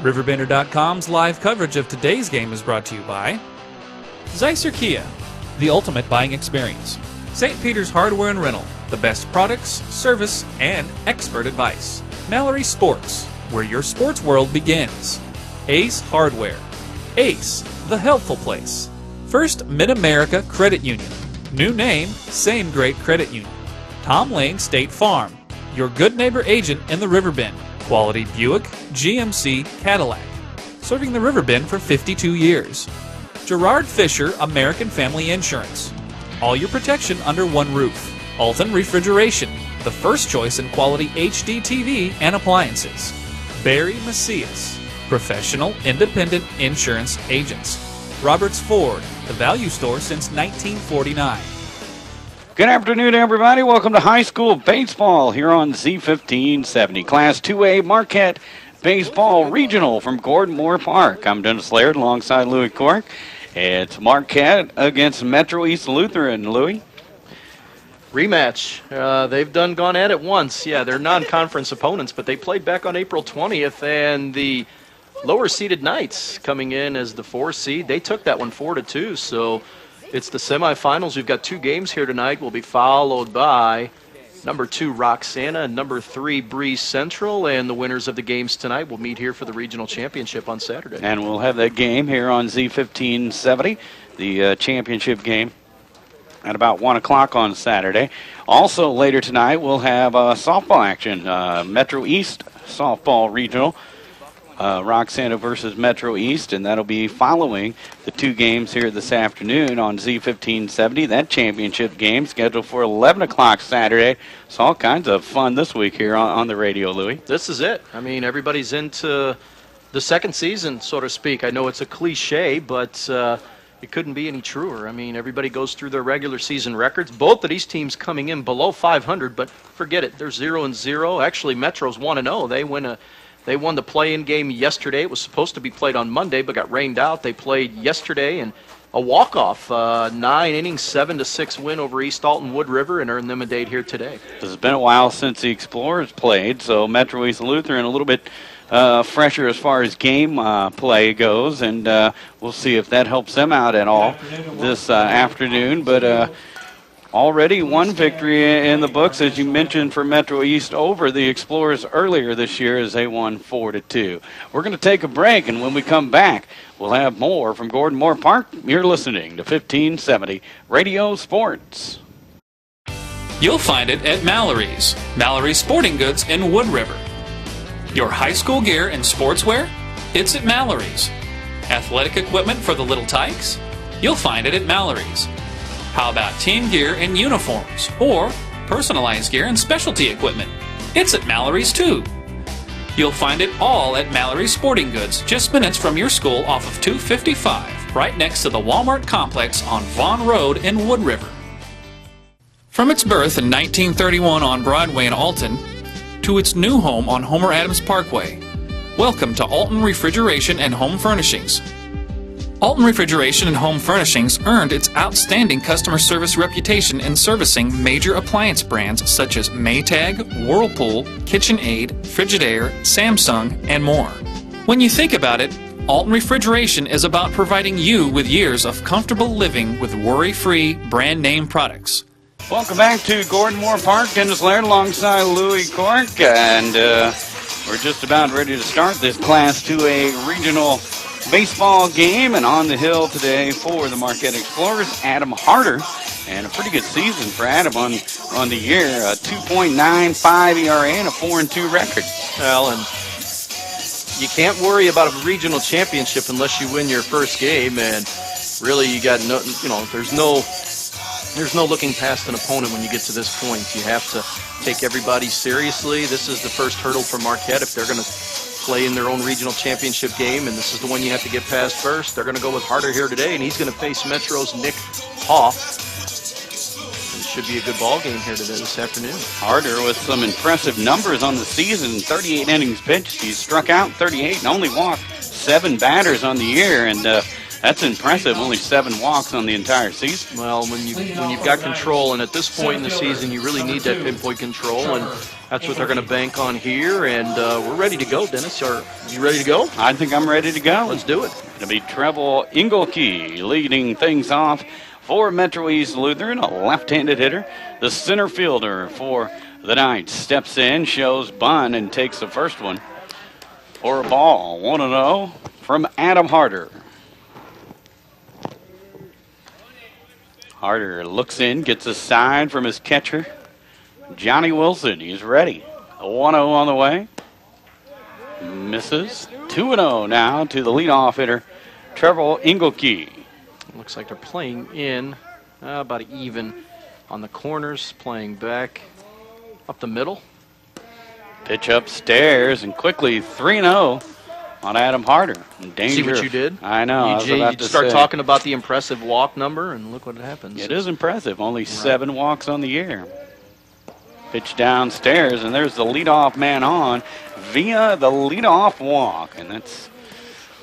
RiverBender.com's live coverage of today's game is brought to you by Zeisser Kia, the ultimate buying experience. St. Peter's Hardware and Rental, the best products, service, and expert advice. Mallory Sports, where your sports world begins. Ace Hardware. Ace, the helpful place. First Mid-America Credit Union. New name, same great credit union. Tom Lane State Farm, your good neighbor agent in the Riverbend. Quality Buick, GMC, Cadillac. Serving the Riverbend for 52 years. Gerard Fisher American Family Insurance. All your protection under one roof. Alton Refrigeration, the first choice in quality HD TV and appliances. Barry Macias, professional independent insurance agents. Roberts Ford, the value store since 1949. Good afternoon, everybody. Welcome to high school baseball here on Z1570. Class 2A Marquette Baseball Regional from Gordon Moore Park. I'm Dennis Laird alongside Louis Cork. It's Marquette against Metro East Lutheran. Louis? Rematch. They've gone at it once. Yeah, they're non-conference opponents, but they played back on April 20th, and the lower-seeded Knights coming in as the 4 seed. They took that one 4-2, so it's the semifinals. We've got 2 games here tonight. We'll be followed by number 2 Roxana and number 3 Breeze Central, and the winners of the games tonight will meet here for the regional championship on Saturday. And we'll have that game here on Z1570, the championship game, at about 1 o'clock on Saturday. Also later tonight we'll have softball action, Metro East softball regional. Roxana versus Metro East, and that'll be following the 2 games here this afternoon on Z1570. That championship game scheduled for 11 o'clock Saturday. So all kinds of fun this week here on the radio, Louis. This is it. I mean, everybody's into the second season, so to speak. I know it's a cliche, but it couldn't be any truer. I mean, everybody goes through their regular season records. Both of these teams coming in below 500, but forget it. They're 0-0. Actually, Metro's 1-0. They won the play-in game yesterday. It was supposed to be played on Monday, but got rained out. They played yesterday, and a walk-off, 9 innings, 7-6 win over East Alton Wood River, and earned them a date here today. It's been a while since the Explorers played, so Metro East Lutheran a little bit fresher as far as game play goes, and we'll see if that helps them out at all this afternoon. But already one victory in the books, as you mentioned, for Metro East over the Explorers earlier this year as they won 4-2. We're going to take a break, and when we come back, we'll have more from Gordon Moore Park. You're listening to 1570 Radio Sports. You'll find it at Mallory's. Mallory's Sporting Goods in Wood River. Your high school gear and sportswear? It's at Mallory's. Athletic equipment for the little tykes? You'll find it at Mallory's. How about team gear and uniforms, or personalized gear and specialty equipment? It's at Mallory's too. You'll find it all at Mallory's Sporting Goods, just minutes from your school off of 255, right next to the Walmart complex on Vaughn Road in Wood River. From its birth in 1931 on Broadway in Alton, to its new home on Homer Adams Parkway, welcome to Alton Refrigeration and Home Furnishings. Alton Refrigeration and Home Furnishings earned its outstanding customer service reputation in servicing major appliance brands such as Maytag, Whirlpool, KitchenAid, Frigidaire, Samsung, and more. When you think about it, Alton Refrigeration is about providing you with years of comfortable living with worry-free brand name products. Welcome back to Gordon Moore Park. Dennis Laird alongside Louis Cork, and we're just about ready to start this Class 2A regional baseball game, and on the hill today for the Marquette Explorers, Adam Harder, and a pretty good season for Adam on the year, a 2.95 ERA and a 4-2 record. Well, and you can't worry about a regional championship unless you win your first game, and really you got no, there's no looking past an opponent when you get to this point. You have to take everybody seriously. This is the first hurdle for Marquette if they're going to play in their own regional championship game, and this is the one you have to get past first. They're going to go with Harder here today, and he's going to face Metro's Nick Hoff. It should be a good ball game here today this afternoon. Harder with some impressive numbers on the season, 38 innings pitched. He's struck out 38 and only walked 7 batters on the year, and That's impressive. Only 7 walks on the entire season. Well, when you've got control, and at this point in the season, you really need that pinpoint control, and that's what they're going to bank on here. And we're ready to go, Dennis. Are you ready to go? I think I'm ready to go. Let's do it. It'll be Treble Engelke leading things off for Metro East Lutheran, a left-handed hitter. The center fielder for the Knights steps in, shows bunt, and takes the first one for a ball. 1-0 from Adam Harder. Harder looks in, gets a sign from his catcher, Johnny Wilson. He's ready. A 1-0 on the way. Misses. 2-0 now to the leadoff hitter, Trevor Engelke. Looks like they're playing in about even on the corners, playing back up the middle. Pitch upstairs and quickly 3-0 on Adam Harder. Danger. See what you did? I know. You start talking about the impressive walk number, and look what happens. It is impressive. Only 7 walks on the year. Pitch downstairs, and there's the leadoff man on via the leadoff walk. And that's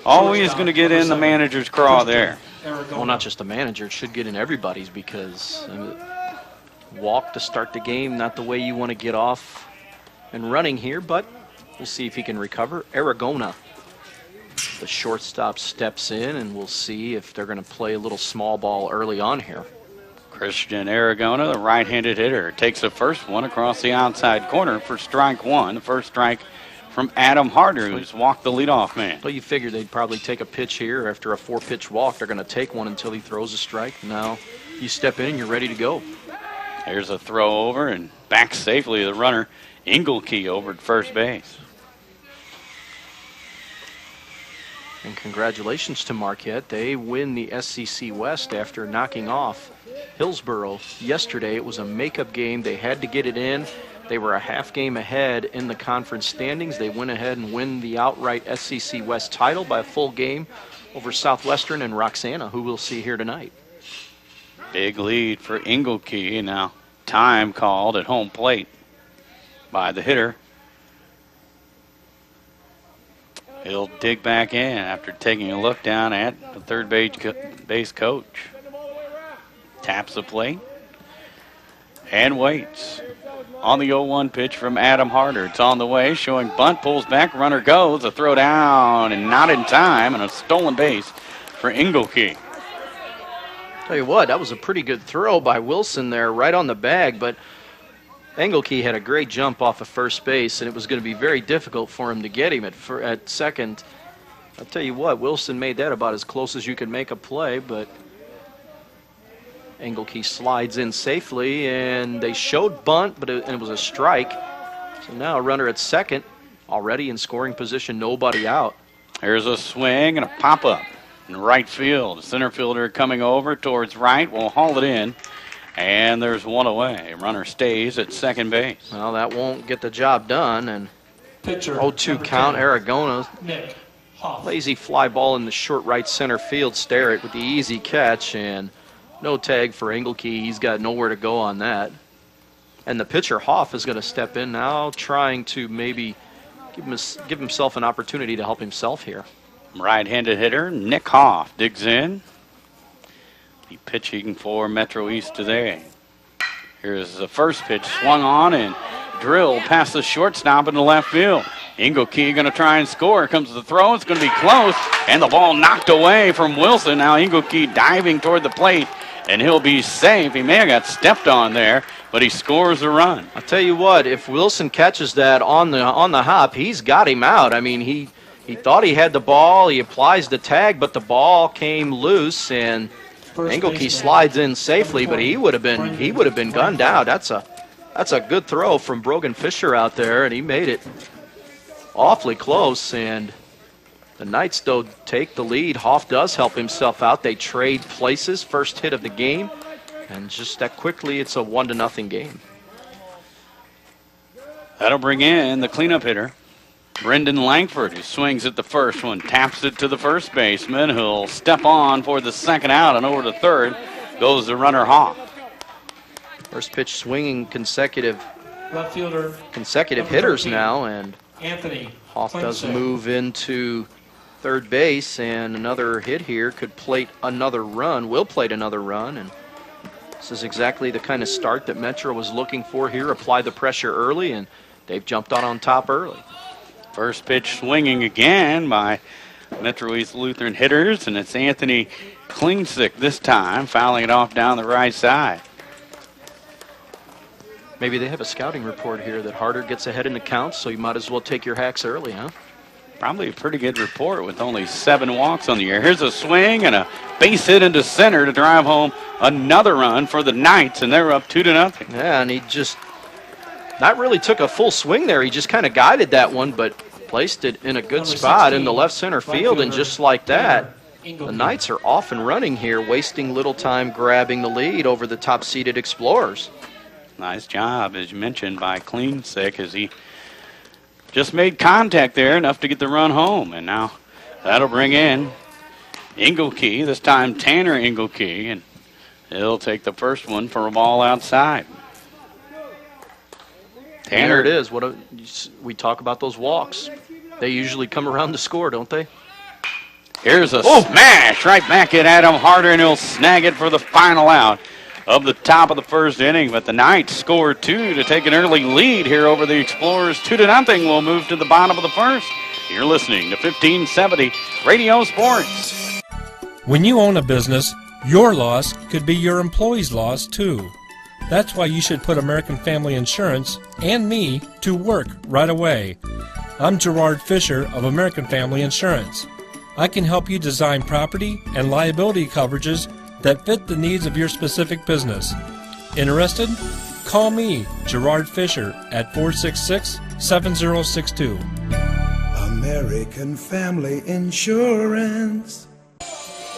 always going to get in the manager's craw there. Well, not just the manager. It should get in everybody's, because walk to start the game, not the way you want to get off and running here, but we'll see if he can recover. Aragona, the shortstop, steps in, and we'll see if they're going to play a little small ball early on here. Christian Aragona, the right-handed hitter, takes the first one across the outside corner for strike 1. The first strike from Adam Harder, who's walked the leadoff man. Well, you figured they'd probably take a pitch here. After a 4-pitch walk, they're going to take one until he throws a strike. Now you step in and you're ready to go. There's a throw over and back safely the runner, Engelke, over at first base. And congratulations to Marquette. They win the SEC West after knocking off Hillsborough yesterday. It was a makeup game. They had to get it in. They were a half game ahead in the conference standings. They went ahead and win the outright SEC West title by a full game over Southwestern and Roxana, who we'll see here tonight. Big lead for Engelke. Now time called at home plate by the hitter. He'll dig back in after taking a look down at the third base coach. Taps the plate and waits. On the 0-1 pitch from Adam Harder. It's on the way, showing bunt, pulls back, runner goes. A throw down and not in time, and a stolen base for Engelke. Tell you what, that was a pretty good throw by Wilson there, right on the bag, but Engelke had a great jump off of first base, and it was going to be very difficult for him to get him at second. I'll tell you what, Wilson made that about as close as you could make a play, but Engelke slides in safely, and they showed bunt, but it was a strike. So now a runner at second, already in scoring position, nobody out. Here's a swing and a pop-up in right field. The center fielder coming over towards right will haul it in, and there's one away. Runner stays at second base. Well, that won't get the job done, and 0-2 count. Aragona, lazy fly ball in the short right center field. Stare it with the easy catch, and no tag for Engelke. He's got nowhere to go on that. And the pitcher, Hoff, is going to step in now, trying to maybe give himself an opportunity to help himself here. Right-handed hitter Nick Hoff digs in. He pitching for Metro East today. Here's the first pitch, swung on and drilled past the shortstop in the left field. Engelke going to try and score. Here comes the throw. It's going to be close, and the ball knocked away from Wilson. Now Engelke diving toward the plate, and he'll be safe. He may have got stepped on there, but he scores a run. I'll tell you what, if Wilson catches that on the hop, he's got him out. I mean, he thought he had the ball. He applies the tag, but the ball came loose, and Engelke slides in safely, but he would have been gunned out. That's a good throw from Brogan Fisher out there, and he made it awfully close. And the Knights, though, take the lead. Hoff does help himself out. They trade places. First hit of the game, and just that quickly, it's a 1-0 game. That'll bring in the cleanup hitter, Brendan Langford, who swings at the first one, taps it to the first baseman, who'll step on for the second out, and over to third goes the runner Hoff. First pitch swinging consecutive hitters now, and Anthony Hoff does move into third base, and another hit here could plate another run, will plate another run, and this is exactly the kind of start that Metro was looking for here. Apply the pressure early, and they've jumped on top early. First pitch swinging again by Metro East Lutheran hitters, and it's Anthony Klingsick this time, fouling it off down the right side. Maybe they have a scouting report here that Harder gets ahead in the count, so you might as well take your hacks early, huh? Probably a pretty good report with only 7 walks on the year. Here's a swing and a base hit into center to drive home another run for the Knights, and they're up 2-0. Yeah, and he just not really took a full swing there. He just kind of guided that one, but placed it in a good spot in the left center field, and just like that, the Knights are off and running here, wasting little time grabbing the lead over the top-seeded Explorers. Nice job, as you mentioned, by Klingsick, as he just made contact there, enough to get the run home. And now that'll bring in Engelke, this time Tanner Engelke, and he'll take the first one for a ball outside. Tanner it is. We talk about those walks. They usually come around to score, don't they? Here's a smash right back at Adam Harder, and he'll snag it for the final out of the top of the first inning. But the Knights score 2 to take an early lead here over the Explorers. 2-0. We'll move to the bottom of the first. You're listening to 1570 Radio Sports. When you own a business, your loss could be your employee's loss too. That's why you should put American Family Insurance and me to work right away. I'm Gerard Fisher of American Family Insurance. I can help you design property and liability coverages that fit the needs of your specific business. Interested? Call me, Gerard Fisher, at 466-7062. American Family Insurance.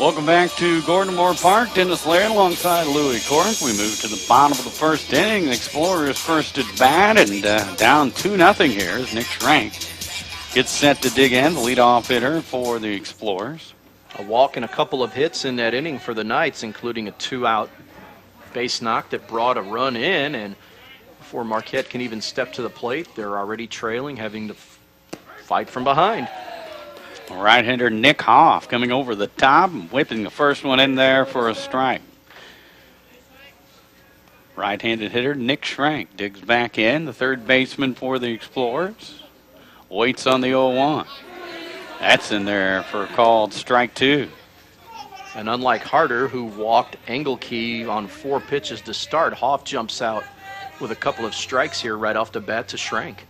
Welcome back to Gordon Moore Park. Dennis Laird alongside Louis Cork. We move to the bottom of the first inning. The Explorers first at bat, and down 2-0 here as Nick Schrank gets set to dig in, the leadoff hitter for the Explorers. A walk and a couple of hits in that inning for the Knights, including a 2-out base knock that brought a run in. And before Marquette can even step to the plate, they're already trailing, having to fight from behind. Right-hander Nick Hoff coming over the top and whipping the first one in there for a strike. Right-handed hitter Nick Schrank digs back in, the third baseman for the Explorers. Waits on the 0-1. That's in there for a called strike 2. And unlike Harder, who walked Engelke on 4 pitches to start, Hoff jumps out with a couple of strikes here right off the bat to Schrank.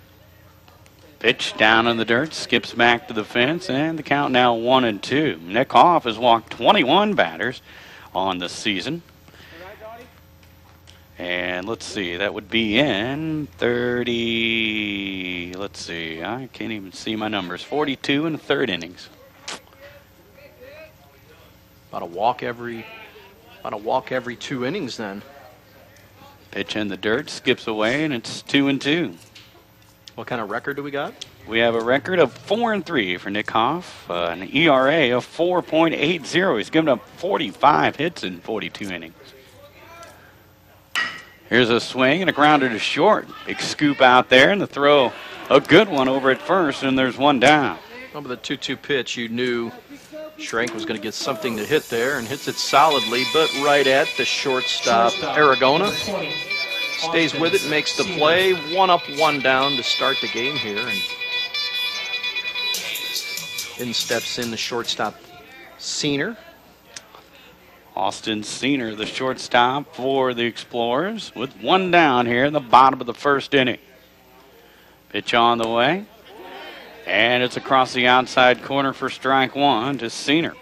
Pitch down in the dirt, skips back to the fence, and the count now 1-2. Nick Hoff has walked 21 batters on the season. And let's see, that would be in 30, let's see, I can't even see my numbers, 42 in the third innings. About a walk every 2 innings then. Pitch in the dirt, skips away, and it's 2-2. What kind of record do we got? We have a record of 4-3 for Nick Hoff, an ERA of 4.80. He's given up 45 hits in 42 innings. Here's a swing and a grounder to short. Big scoop out there, and the throw, a good one over at first, and there's one down. Over the 2-2 pitch, you knew Schrank was going to get something to hit there, and hits it solidly, but right at the shortstop, Aragona. Stays with it, makes the play. 1 up, 1 down to start the game here. And in steps in the shortstop, Senior. Austin Senior, the shortstop for the Explorers, with 1 down here in the bottom of the first inning. Pitch on the way, and it's across the outside corner for strike 1 to Senior.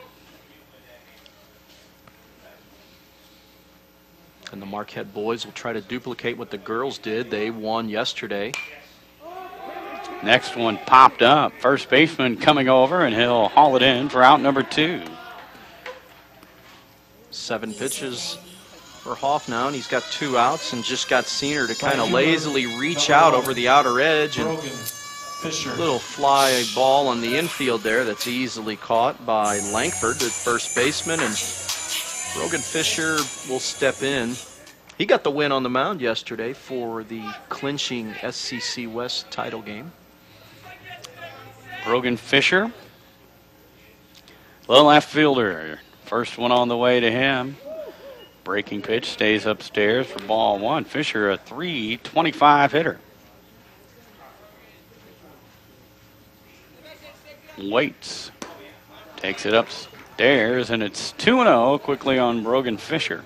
And the Marquette boys will try to duplicate what the girls did. They won yesterday. Next one popped up. First baseman coming over, and he'll haul it in for out number 2. 7 pitches for Hoff now, and he's got 2 outs and just got Senior to kind of lazily reach out over the outer edge. And a little fly ball on the infield there that's easily caught by Langford, the first baseman, and Brogan Fisher will step in. He got the win on the mound yesterday for the clinching SCC West title game. Brogan Fisher The left fielder, first one on the way to him. Breaking pitch stays upstairs for ball one. Fisher, a .325 hitter. Waits. Takes it upstairs, and it's 2-0 quickly on Brogan Fisher.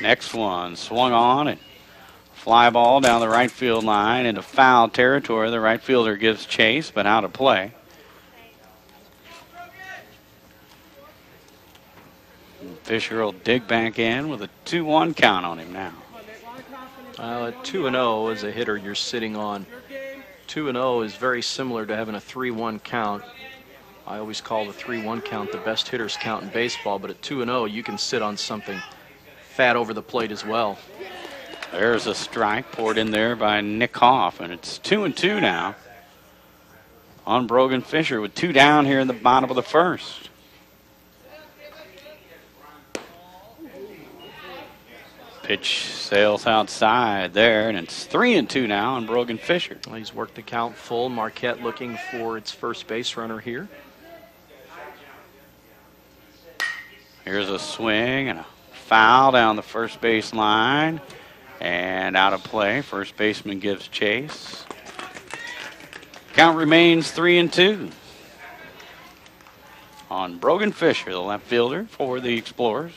Next one swung on and fly ball down the right field line into foul territory. The right fielder gives chase, but out of play. Fisher will dig back in with a 2-1 count on him now. At 2-0 as a hitter, you're sitting on 2-0 is very similar to having a 3-1 count. I always call the 3-1 count the best hitter's count in baseball, but at 2-0 you can sit on something fat over the plate as well. There's a strike poured in there by Nick Hoff, and it's 2-2 now on Brogan Fisher with 2 down here in the bottom of the first. Pitch sails outside there, and it's 3-2 now on Brogan Fisher. Well, he's worked the count full. Marquette looking for its first base runner here. Here's a swing and a foul down the first base line, and out of play. First baseman gives chase. Count remains 3-2 on Brogan Fisher, the left fielder for the Explorers.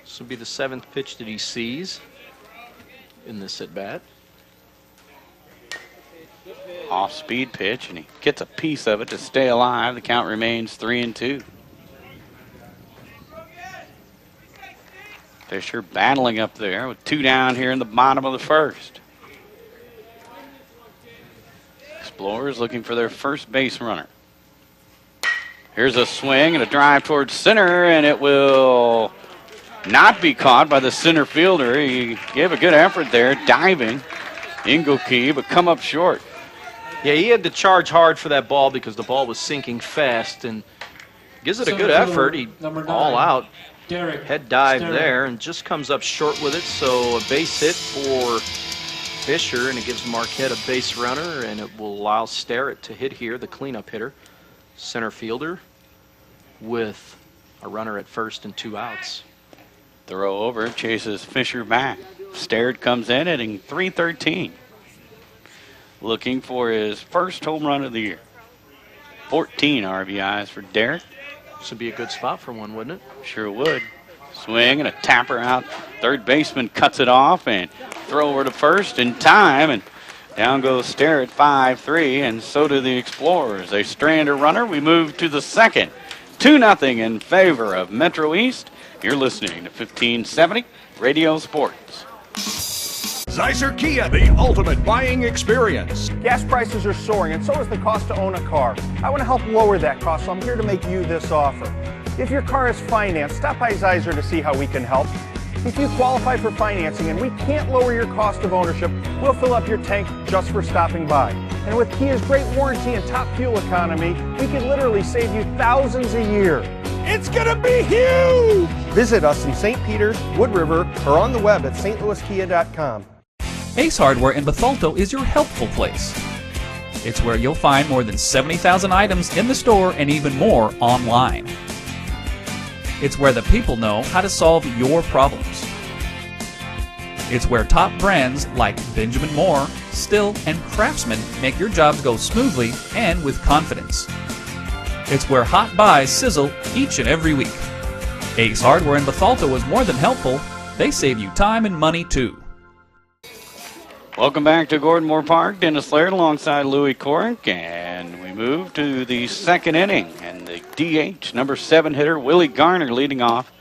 This will be the 7th pitch that he sees in this at-bat. Off-speed pitch, and he gets a piece of it to stay alive. The count remains 3-2. Fisher battling up there with 2 down here in the bottom of the first. Explorers looking for their first base runner. Here's a swing and a drive towards center, and it will not be caught by the center fielder. He gave a good effort there, diving. Ingokey, but come up short. Yeah, he had to charge hard for that ball because the ball was sinking fast, and gives it a good effort. He all out head dive there and just comes up short with it. So a base hit for Fisher, and it gives Marquette a base runner, and it will allow Starrett to hit here, the cleanup hitter, center fielder, with a runner at first and 2 outs. Throw over, chases Fisher back. Starrett comes in hitting .313. Looking for his first home run of the year. 14 RBIs for Derek. This would be a good spot for one, wouldn't it? Sure would. Swing and a tapper out. Third baseman cuts it off and throw over to first in time. And down goes Starrett 5-3, and so do the Explorers. They strand a runner. We move to the second. 2-0 in favor of Metro East. You're listening to 1570 Radio Sports. Zeiser Kia, the ultimate buying experience. Gas prices are soaring, and so is the cost to own a car. I want to help lower that cost, so I'm here to make you this offer. If your car is financed, stop by Zeiser to see how we can help. If you qualify for financing and we can't lower your cost of ownership, we'll fill up your tank just for stopping by. And with Kia's great warranty and top fuel economy, we could literally save you thousands a year. It's gonna be huge! Visit us in St. Peters, Wood River, or on the web at stlouiskia.com. Ace Hardware in Bethalto is your helpful place. It's where you'll find more than 70,000 items in the store and even more online. It's where the people know how to solve your problems. It's where top brands like Benjamin Moore, Still, and Craftsman make your jobs go smoothly and with confidence. It's where hot buys sizzle each and every week. Ace Hardware in Bethalto is more than helpful. They save you time and money too. Welcome back to Gordon Moore Park. Dennis Laird alongside Louis Corrick, and we move to the second inning. And the DH, number 7 hitter, Willie Garner, leading off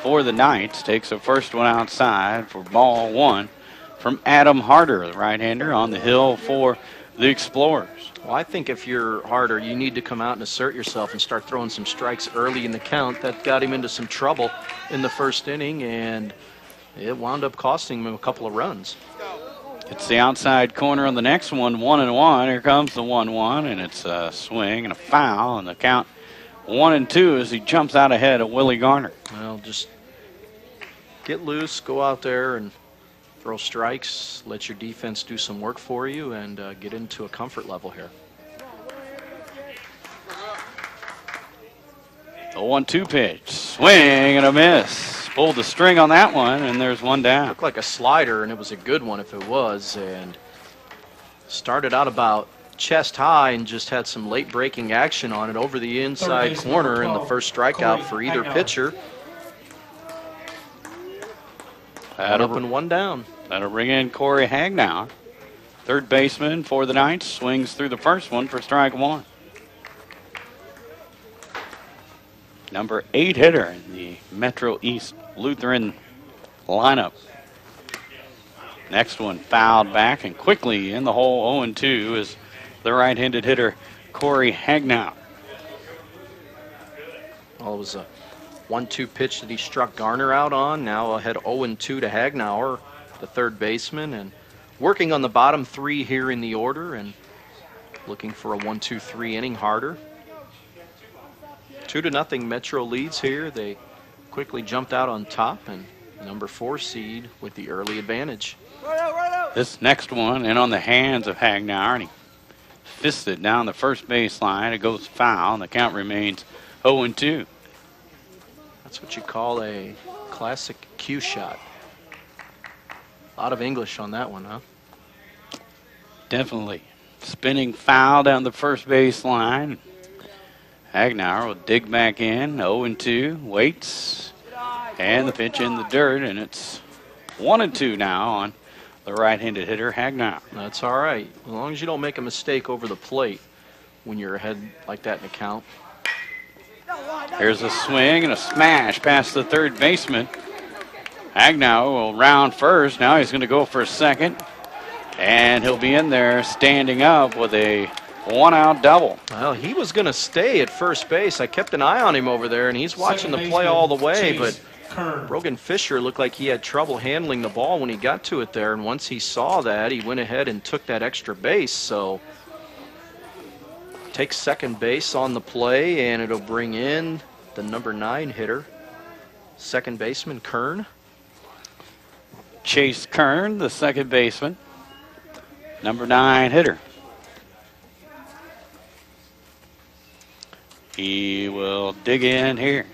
for the Knights, takes the first one outside for ball 1 from Adam Harder, the right-hander, on the hill for the Explorers. Well, I think if you're Harder, you need to come out and assert yourself and start throwing some strikes early in the count. That got him into some trouble in the first inning, and it wound up costing him a couple of runs. It's the outside corner on the next one, 1-1. Here comes the 1-1, and it's a swing and a foul, and the count 1-2 as he jumps out ahead of Willie Garner. Well, just get loose, go out there and throw strikes, let your defense do some work for you, and get into a comfort level here. The 1-2 pitch. Swing and a miss. Pulled the string on that one, and there's one down. Looked like a slider, and it was a good one if it was. And started out about chest high and just had some late breaking action on it over the inside corner in the first strikeout for either pitcher. One up and one down. That'll bring in Corey Hagnauer. Third baseman for the Knights. Swings through the first one for strike one. Number 8 hitter in the Metro East Lutheran lineup. Next one fouled back and quickly in the hole. 0-2 is the right-handed hitter Corey Hagnauer. Well, it was a 1-2 pitch that he struck Garner out on. Now ahead 0-2 to Hagnauer, the third baseman, and working on the bottom 3 here in the order and looking for a 1-2-3 inning harder. 2-0 Metro leads here. They quickly jumped out on top, and number 4 seed with the early advantage. This next one in on the hands of Hagnauer, and he fists it down the first baseline. It goes foul, and the count remains 0-2. That's what you call a classic cue shot. A lot of English on that one, huh? Definitely. Spinning foul down the first baseline. Hagnauer will dig back in, 0-2, waits, and the pitch in the dirt, and it's 1-2 now on the right-handed hitter, Hagnauer. That's all right, as long as you don't make a mistake over the plate when you're ahead like that in a count. Here's a swing and a smash past the third baseman. Hagnauer will round first. Now he's going to go for a second, and he'll be in there standing up with a one-out double. Well, he was going to stay at first base. I kept an eye on him over there, and he's watching the play all the way, but Brogan Fisher looked like he had trouble handling the ball when he got to it there, and once he saw that, he went ahead and took that extra base. So takes second base on the play, and it'll bring in the number 9 hitter, second baseman Kern. Chase Kern, the second baseman, number 9 hitter. He will dig in here.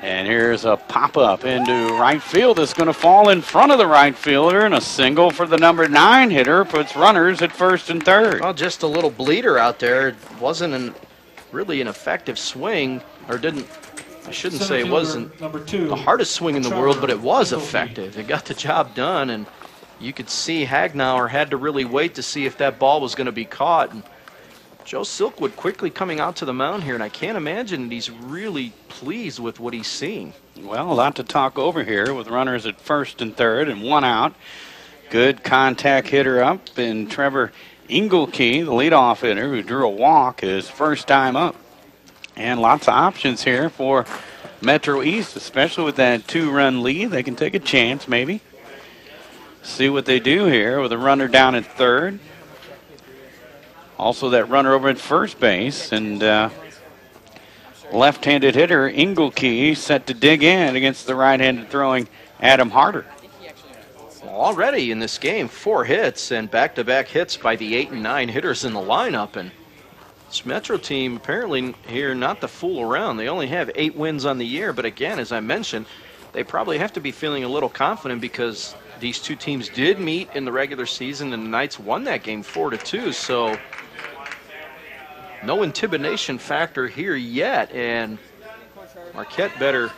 And here's a pop-up into right field. It's going to fall in front of the right fielder, and a single for the number 9 hitter puts runners at first and third. Well, just a little bleeder out there. It wasn't really an effective swing, or I shouldn't say it wasn't the hardest swing in the world, but it was effective. It got the job done, and you could see Hagnauer had to really wait to see if that ball was going to be caught. And Joe Silkwood quickly coming out to the mound here, and I can't imagine that he's really pleased with what he's seeing. Well, a lot to talk over here with runners at first and third and one out. Good contact hitter up, and Trevor Engelke, the leadoff hitter who drew a walk, his first time up. And lots of options here for Metro East, especially with that 2-run lead. They can take a chance maybe. See what they do here with a runner down at third. Also that runner over at first base, and left-handed hitter Engelke set to dig in against the right-handed throwing Adam Harder. Well, already in this game, 4 hits and back-to-back hits by the 8 and 9 hitters in the lineup, and this Metro team apparently here not to fool around. They only have 8 wins on the year, but again, as I mentioned, they probably have to be feeling a little confident because these two teams did meet in the regular season, and the Knights won that game 4-2, so no intimidation factor here yet, and Marquette better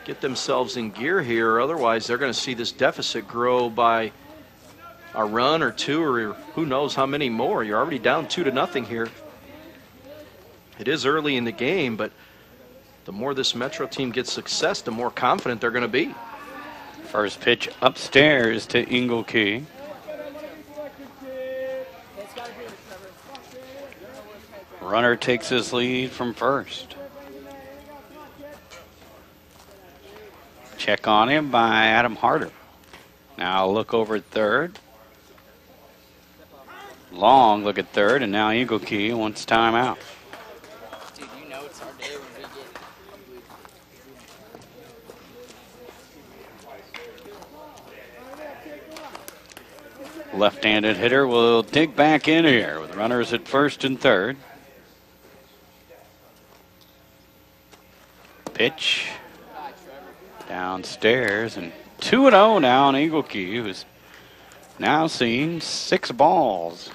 get themselves in gear here, otherwise they're going to see this deficit grow by a run or 2 or who knows how many more. You're already down 2-0 here. It is early in the game, but the more this Metro team gets success, the more confident they're going to be. First pitch upstairs to Engelke. Runner takes his lead from first. Check on him by Adam Harder. Now look over at third. Long look at third, and now Engelke wants timeout. Left-handed hitter will dig back in here with runners at first and third. Pitch downstairs, and 2-0 now on Engelke, who's now seen 6 balls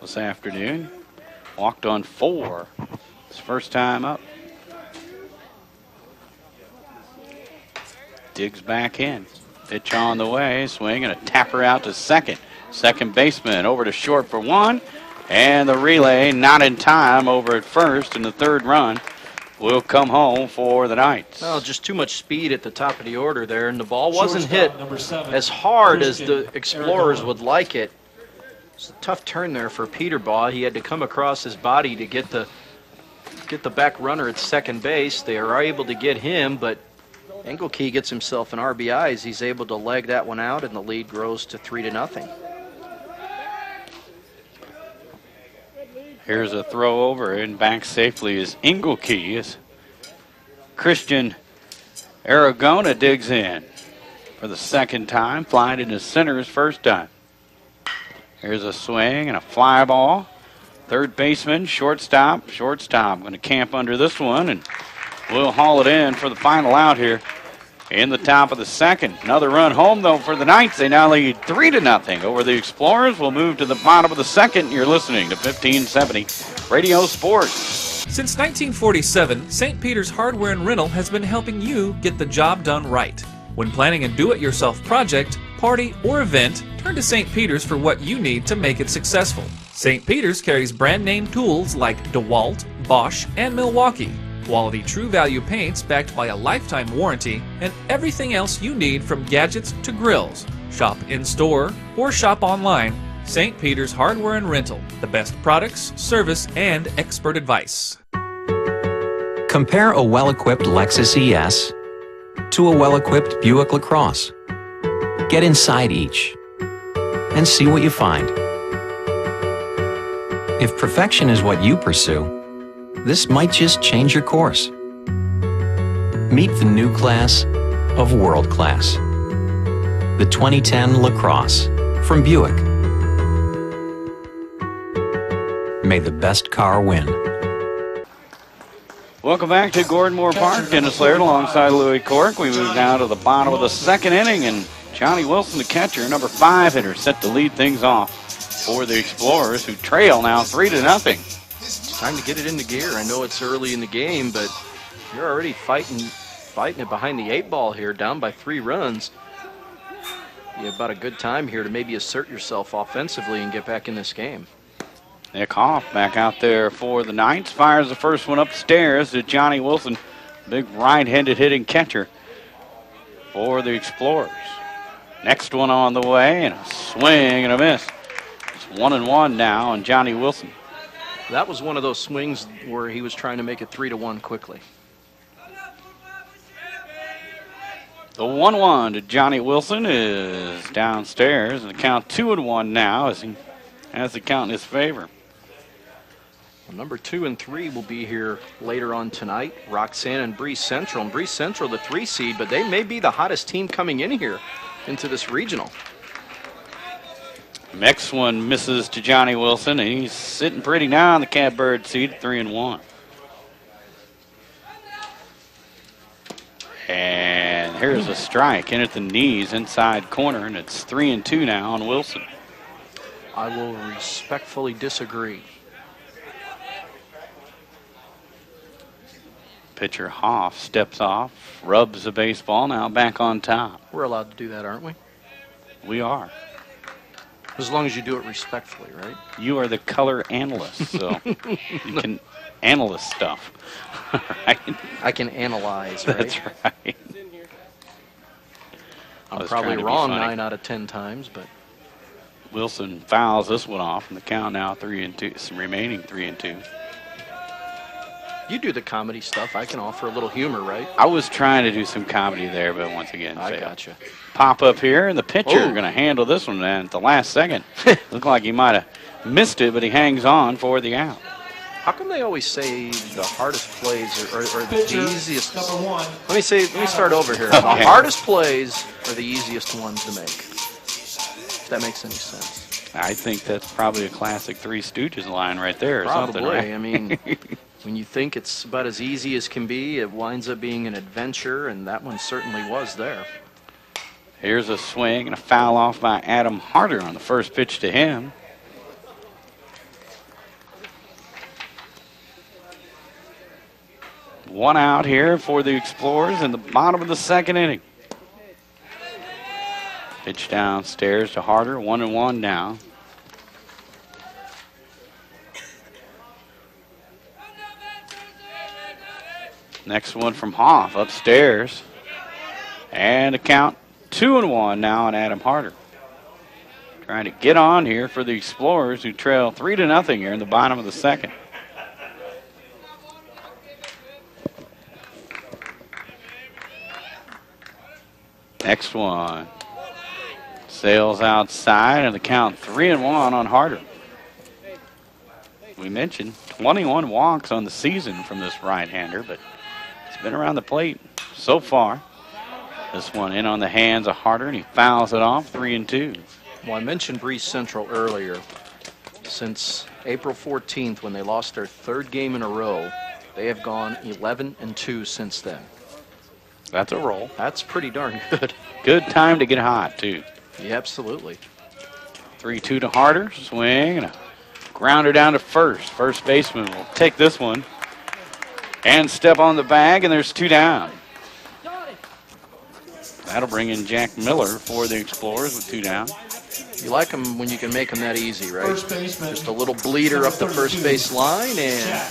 this afternoon. Walked on 4. His first time up. Digs back in. Pitch on the way. Swing and a tapper out to second. Second baseman over to short for 1. And the relay not in time over at first, and the third run will come home for the Knights. Well, just too much speed at the top of the order there, and the ball wasn't hit as hard as the Explorers would like it. It's a tough turn there for Peterbaugh. He had to come across his body to get the back runner at second base. They are able to get him, but Engelke gets himself an RBI as he's able to leg that one out, and the lead grows to 3-0. Here's a throw over, and back safely is Engelke as Christian Aragona digs in for the second time, flying into center his first time. Here's a swing and a fly ball. Third baseman, shortstop. Going to camp under this one, and we'll haul it in for the final out here in the top of the second. Another run home, though, for the Knights. They now lead 3-0 over the Explorers. We'll move to the bottom of the second. You're listening to 1570 Radio Sports. Since 1947, St. Peter's Hardware and Rental has been helping you get the job done right. When planning a do-it-yourself project, party, or event, turn to St. Peter's for what you need to make it successful. St. Peter's carries brand-name tools like DeWalt, Bosch, and Milwaukee. Quality True Value paints backed by a lifetime warranty, and everything else you need from gadgets to grills. Shop in-store or shop online. St. Peter's Hardware and Rental. The best products, service, and expert advice. Compare a well-equipped Lexus ES to a well-equipped Buick LaCrosse. Get inside each and see what you find. If perfection is what you pursue, this might just change your course. Meet the new class of world class. The 2010 LaCrosse from Buick. May the best car win. Welcome back to Gordon Moore Park. Dennis Laird alongside Louis Cork. We move now to the bottom of the second inning, and Johnny Wilson, the catcher, number 5 hitter, set to lead things off for the Explorers, who trail now 3-0. It's time to get it into gear. I know it's early in the game, but you're already fighting it behind the 8 ball here, down by 3 runs. You have about a good time here to maybe assert yourself offensively and get back in this game. Nick Hoff back out there for the Knights. Fires the first one upstairs to Johnny Wilson, big right-handed hitting catcher for the Explorers. Next one on the way, and a swing and a miss. It's 1-1 now on Johnny Wilson. That was one of those swings where he was trying to make it 3-1 quickly. The 1-1 to Johnny Wilson is downstairs, and the count 2-1 now as he has the count in his favor. Well, number 2 and 3 will be here later on tonight. Roxanne and Breeze Central. And Breeze Central, the 3 seed, but they may be the hottest team coming in here into this regional. Next one misses to Johnny Wilson, and he's sitting pretty now on the catbird seat at 3-1. And here's a strike in at the knees, inside corner, and it's 3-2 now on Wilson. I will respectfully disagree. Pitcher Hoff steps off, rubs the baseball, now back on top. We're allowed to do that, aren't we? We are. As long as you do it respectfully, right? You are the color analyst, so you can analyze stuff. Right? I can analyze, right? That's right. I'm probably wrong 9 out of 10 times, but Wilson fouls this one off, and the count now 3-2, remaining 3-2. You do the comedy stuff. I can offer a little humor, right? I was trying to do some comedy there, but once again, I gotcha. Pop up here, and the pitcher going to handle this one at the last second. Looked like he might have missed it, but he hangs on for the out. How come they always say the hardest plays are the easiest? Let me start over here. Okay. The hardest plays are the easiest ones to make. if that makes any sense. I think that's probably a classic Three Stooges line right there or Probably. something, right? I mean, when you think it's about as easy as can be, it winds up being an adventure, and that one certainly was there. Here's a swing and a foul off by Adam Harder on the first pitch to him. One out here for the Explorers in the bottom of the second inning. Pitch downstairs to Harder, 1-1 now. Next one from Hoff upstairs. And a count 2-1 now on Adam Harder. Trying to get on here for the Explorers, who trail 3-0 here in the bottom of the second. Next one. Sails outside, and the count 3-1 on Harder. We mentioned 21 walks on the season from this right-hander, but it's been around the plate so far. This one in on the hands of Harder, and he fouls it off, 3-2. Well, I mentioned Breeze Central earlier. Since April 14th, when they lost their third game in a row, they have gone 11-2 since then. That's a roll. That's pretty darn good. Good time to get hot, too. Yeah, absolutely. 3-2 to Harder. Swing and a grounder down to first. First baseman will take this one and step on the bag, and there's 2 down. That'll bring in Jack Miller for the Explorers with 2 down. You like them when you can make them that easy, right? Just a little bleeder up the first base line, and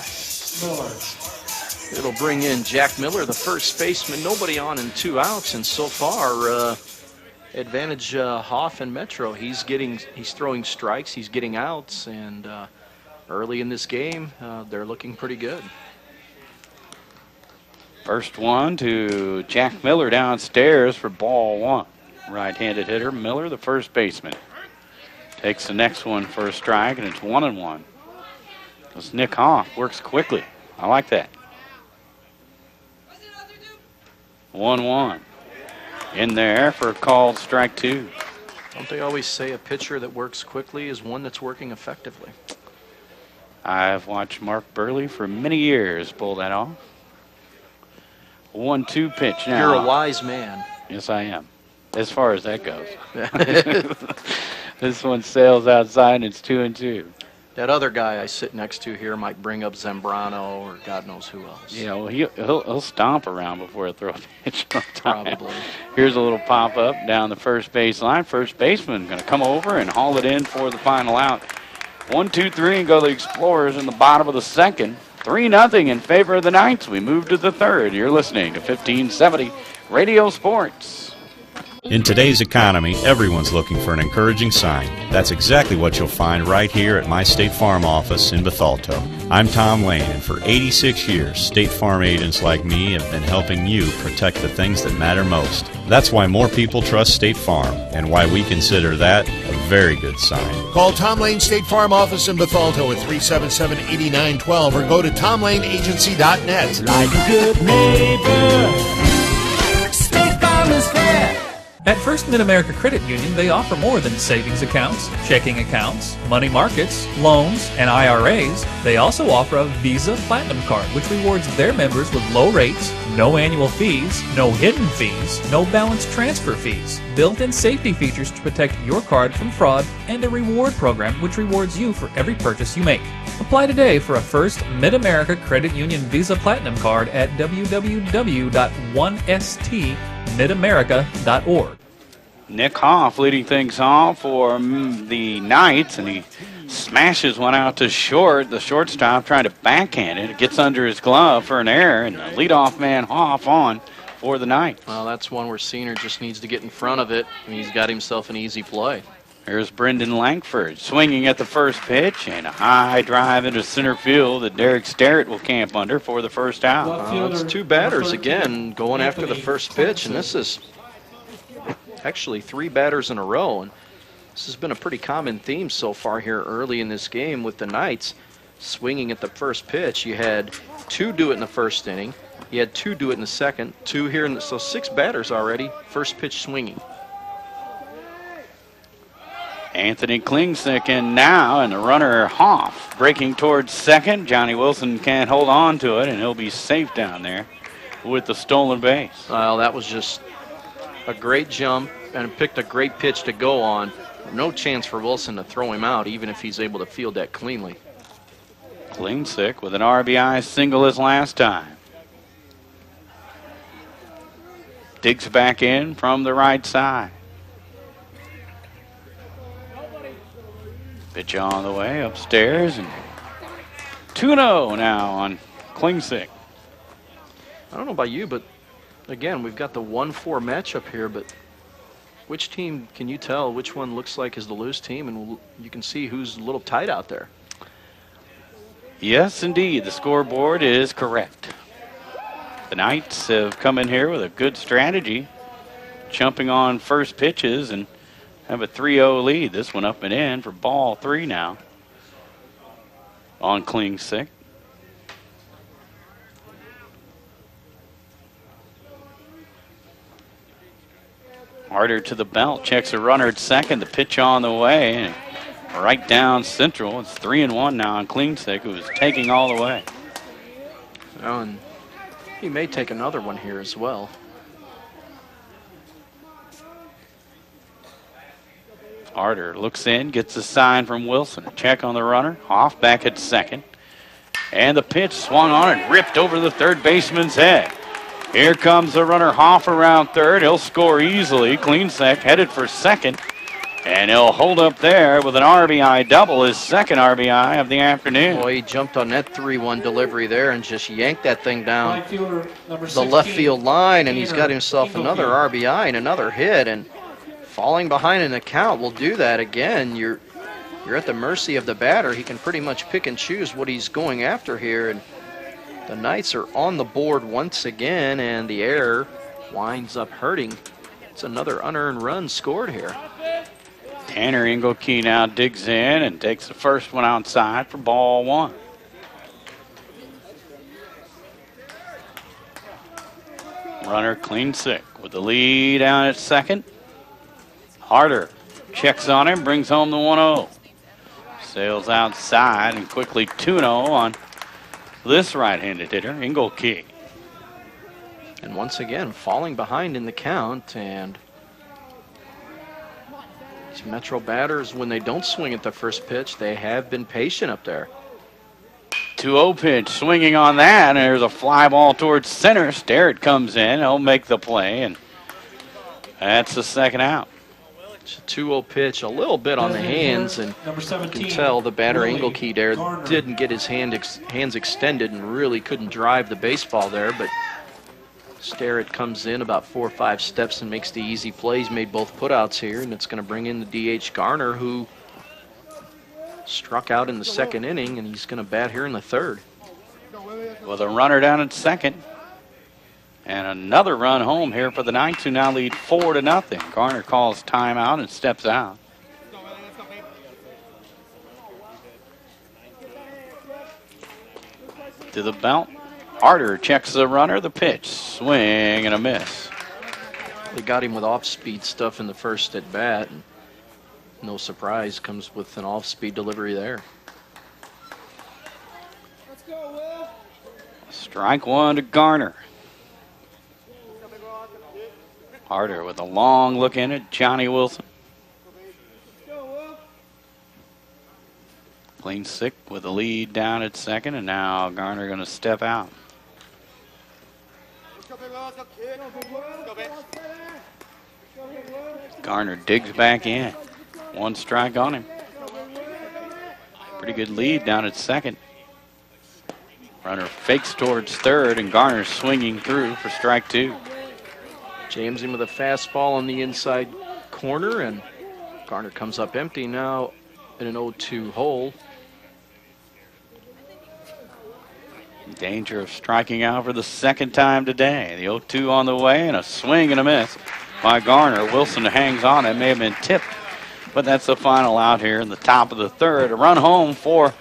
it'll bring in Jack Miller, the first baseman. Nobody on and 2 outs, and so far, advantage Hoff and Metro. He's throwing strikes, he's getting outs, and early in this game, they're looking pretty good. First one to Jack Miller downstairs for ball 1. Right-handed hitter Miller, the first baseman. Takes the next one for a strike, and it's 1-1. This Nick Hoff works quickly. I like that. 1-1. In there for a called strike 2. Don't they always say a pitcher that works quickly is one that's working effectively? I've watched Mark Burley for many years pull that off. 1-2 pitch now. You're a wise man. Yes, I am. As far as that goes. This one sails outside, and it's 2-2. That other guy I sit next to here might bring up Zambrano or God knows who else. Yeah, well, he'll stomp around before he'll throw a pitch. Probably. Here's a little pop-up down the first base line. First baseman going to come over and haul it in for the final out. 1-2-3, and go the Explorers in the bottom of the second. 3-0 in favor of the Knights. We move to the third. You're listening to 1570 Radio Sports. In today's economy, everyone's looking for an encouraging sign. That's exactly what you'll find right here at my State Farm office in Bethalto. I'm Tom Lane, and for 86 years, State Farm agents like me have been helping you protect the things that matter most. That's why more people trust State Farm, and why we consider that a very good sign. Call Tom Lane State Farm office in Bethalto at 377-8912 or go to tomlaneagency.net. Like a good neighbor, State Farm is there. At First Mid-America Credit Union, they offer more than savings accounts, checking accounts, money markets, loans, and IRAs. They also offer a Visa Platinum Card, which rewards their members with low rates, no annual fees, no hidden fees, no balance transfer fees, built-in safety features to protect your card from fraud, and a reward program which rewards you for every purchase you make. Apply today for a First Mid-America Credit Union Visa Platinum Card at www.1stmidamerica.org. Nick Hoff leading things off for the Knights, and he smashes one out to short. The shortstop trying to backhand it. It gets under his glove for an error, and the leadoff man Hoff on for the Knights. Well, that's one where Senior just needs to get in front of it, and he's got himself an easy play. Here's Brendan Langford swinging at the first pitch, and a high drive into center field that Derek Sterrett will camp under for the first out. It's 2 batters again going after the first pitch, and this is actually 3 batters in a row. And this has been a pretty common theme so far here early in this game with the Knights swinging at the first pitch. You had 2 do it in the first inning. You had 2 do it in the second, 2 here, so 6 batters already, first pitch swinging. Anthony Klingsick in now, and the runner Hoff breaking towards second. Johnny Wilson can't hold on to it, and he'll be safe down there with the stolen base. Well, that was just a great jump and picked a great pitch to go on. No chance for Wilson to throw him out, even if he's able to field that cleanly. Klingsick with an RBI single as last time. Digs back in from the right side. Pitch on the way upstairs, and 2-0 now on Klingsick. I don't know about you, but again, we've got the 1-4 matchup here, but which team can you tell which one looks like is the loose team, and you can see who's a little tight out there? Yes, indeed, the scoreboard is correct. The Knights have come in here with a good strategy, jumping on first pitches and have a 3-0 lead. This one up and in for ball 3 now on Klingsick. Harder to the belt, checks a runner at second. The pitch on the way, and right down central. It's 3-1 now on Klingsick, who is taking all the way. Oh, and he may take another one here as well. Harder looks in, gets a sign from Wilson. A check on the runner. Hoff back at second. And the pitch swung on and ripped over the third baseman's head. Here comes the runner Hoff around third. He'll score easily. Klingsick headed for second. And he'll hold up there with an RBI double, his second RBI of the afternoon. Boy, he jumped on that 3-1 delivery there and just yanked that thing down the left field line, and he's got himself another RBI and another hit. And falling behind in the count will do that again. You're at the mercy of the batter. He can pretty much pick and choose what he's going after here. And the Knights are on the board once again, and the error winds up hurting. It's another unearned run scored here. Tanner Engelke now digs in and takes the first one outside for ball 1. Runner Klingsick with the lead down at second. Harder checks on him, brings home the 1-0. Sails outside and quickly 2-0 on this right-handed hitter, Engelke. And once again, falling behind in the count, and these Metro batters, when they don't swing at the first pitch, they have been patient up there. 2-0 pitch, swinging on that, and there's a fly ball towards center. Starrett comes in, he'll make the play, and that's the second out. It's a 2-0 pitch, a little bit on the hands, and you can tell the batter Engelke there didn't get his hands extended and really couldn't drive the baseball there, but Starrett comes in about 4 or 5 steps and makes the easy play. He's made both putouts here, and it's going to bring in the DH Garner, who struck out in the second inning, and he's going to bat here in the third. With a runner down at second. And another run home here for the Knights, who now lead 4-0. Garner calls timeout and steps out. To the belt. Harder checks the runner. The pitch. Swing and a miss. They got him with off-speed stuff in the first at bat. And no surprise, comes with an off-speed delivery there. Strike 1 to Garner. Harder with a long look in at Johnny Wilson. Klingsick with the lead down at second, and now Garner going to step out. Garner digs back in. 1 strike on him. Pretty good lead down at second. Runner fakes towards third, and Garner's swinging through for strike 2. Jams him with a fastball on the inside corner, and Garner comes up empty now in an 0-2 hole. Danger of striking out for the second time today. The 0-2 on the way, and a swing and a miss by Garner. Wilson hangs on. It may have been tipped, but that's the final out here in the top of the third. A run home for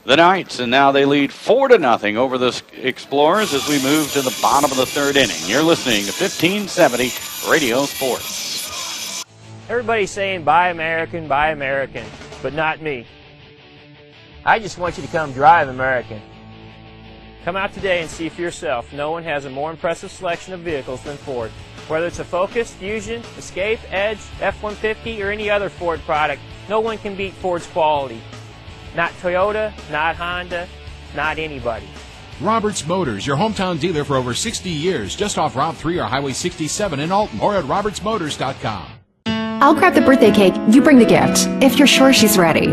the Knights, and now they lead 4-0 over the Explorers as we move to the bottom of the third inning. You're listening to 1570 Radio Sports. Everybody's saying buy American, but not me. I just want you to come drive American. Come out today and see for yourself. No one has a more impressive selection of vehicles than Ford. Whether it's a Focus, Fusion, Escape, Edge, F-150, or any other Ford product, no one can beat Ford's quality. Not Toyota, not Honda, not anybody. Roberts Motors, your hometown dealer for over 60 years, just off Route 3 or Highway 67 in Alton, or at RiverBender.com. I'll grab the birthday cake, you bring the gift, if you're sure she's ready.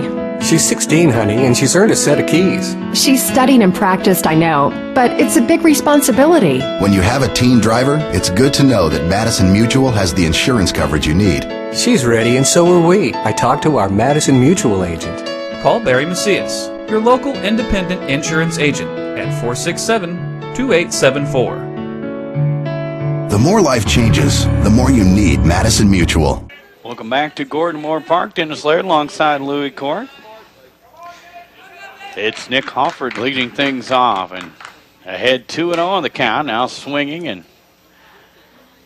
She's 16, honey, and she's earned a set of keys. She's studied and practiced, I know, but it's a big responsibility. When you have a teen driver, it's good to know that Madison Mutual has the insurance coverage you need. She's ready, and so are we. I talked to our Madison Mutual agent. Call Barry Macias, your local independent insurance agent, at 467-2874. The more life changes, the more you need Madison Mutual. Welcome back to Gordon Moore Park. Dennis Laird alongside Louis Court. It's Nick Hofford leading things off and ahead 2-0 on the count. Now swinging and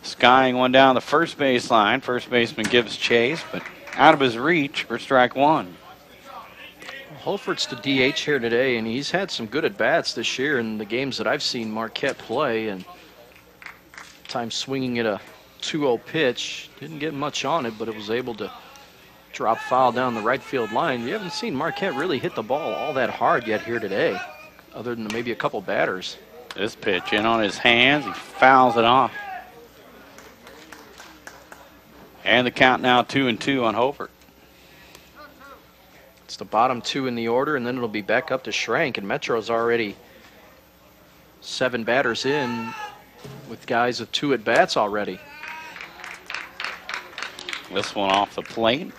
skying one down the first baseline. First baseman gives chase, but out of his reach for strike one. Holford's the DH here today, and he's had some good at-bats this year in the games that I've seen Marquette play. And time swinging at a 2-0 pitch. Didn't get much on it, but it was able to drop foul down the right field line. You haven't seen Marquette really hit the ball all that hard yet here today, other than maybe a couple batters. This pitch in on his hands. He fouls it off. And the count now 2-2 on Holford. It's the bottom two in the order, and then it'll be back up to Schrank, and Metro's already 7 batters in with guys with 2 at-bats already. This one off the plate,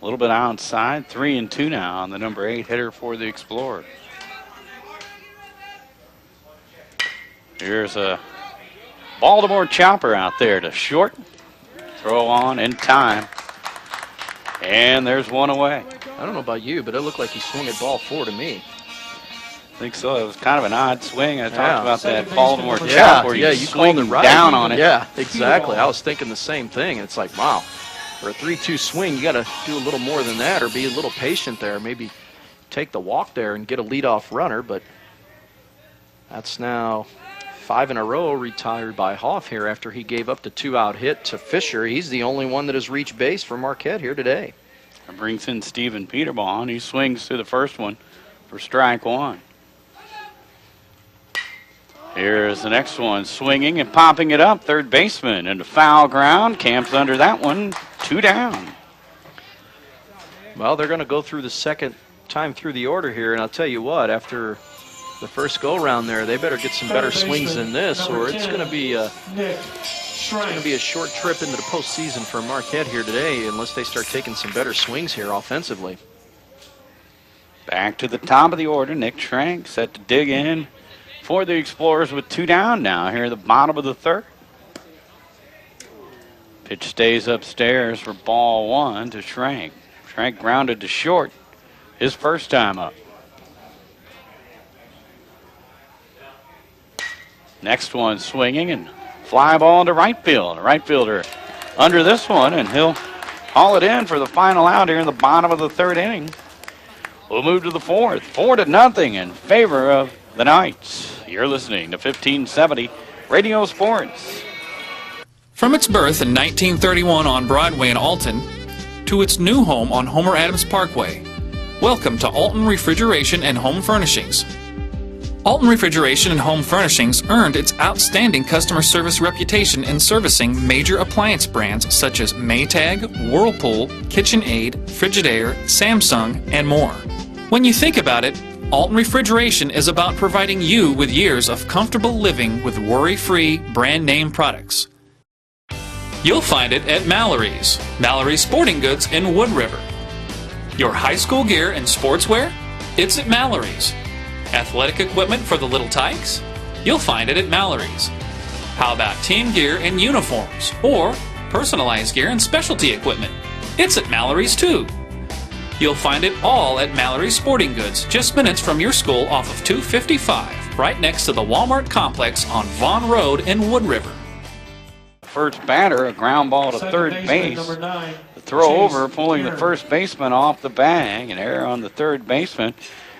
a little bit outside. 3-2 now on the number 8 hitter for the Explorers. Here's a Baltimore chopper out there to short. Throw on in time. And there's one away. I don't know about you, but it looked like he swung at ball 4 to me. I think so. It was kind of an odd swing. I talked about that Baltimore chop where you swing called it right. down on it. Yeah, exactly. I was thinking the same thing. It's like, wow, for a 3-2 swing, you got to do a little more than that or be a little patient there. Maybe take the walk there and get a leadoff runner, but that's now 5 in a row retired by Hoff here after he gave up the 2-out hit to Fisher. He's the only one that has reached base for Marquette here today. That brings in Stephen Peterbaugh, and he swings through the first one for strike one. Here's the next one, swinging and popping it up. Third baseman into foul ground. Camps under that one. 2 down. Well, they're going to go through the second time through the order here, and I'll tell you what, after the first go-round there, they better get some better swings than this, or it's going to be a short trip into the postseason for Marquette here today unless they start taking some better swings here offensively. Back to the top of the order. Nick Schrank set to dig in for the Explorers with 2 down now here at the bottom of the third. Pitch stays upstairs for ball 1 to Schrank. Schrank grounded to short his first time up. Next one swinging and fly ball into right field. A right fielder under this one, and he'll haul it in for the final out here in the bottom of the third inning. We'll move to the fourth. 4-0 in favor of the Knights. You're listening to 1570 Radio Sports. From its birth in 1931 on Broadway in Alton to its new home on Homer Adams Parkway, welcome to Alton Refrigeration and Home Furnishings. Alton Refrigeration and Home Furnishings earned its outstanding customer service reputation in servicing major appliance brands such as Maytag, Whirlpool, KitchenAid, Frigidaire, Samsung, and more. When you think about it, Alton Refrigeration is about providing you with years of comfortable living with worry-free brand name products. You'll find it at Mallory's Sporting Goods in Wood River. Your high school gear and sportswear? It's at Mallory's. Athletic equipment for the little tykes? You'll find it at Mallory's. How about team gear and uniforms, or personalized gear and specialty equipment? It's at Mallory's too. You'll find it all at Mallory's Sporting Goods, just minutes from your school off of 255, right next to the Walmart complex on Vaughn Road in Wood River. First batter, a ground ball to third base. The throw over, pulling the first baseman off the bag. An error on the third baseman.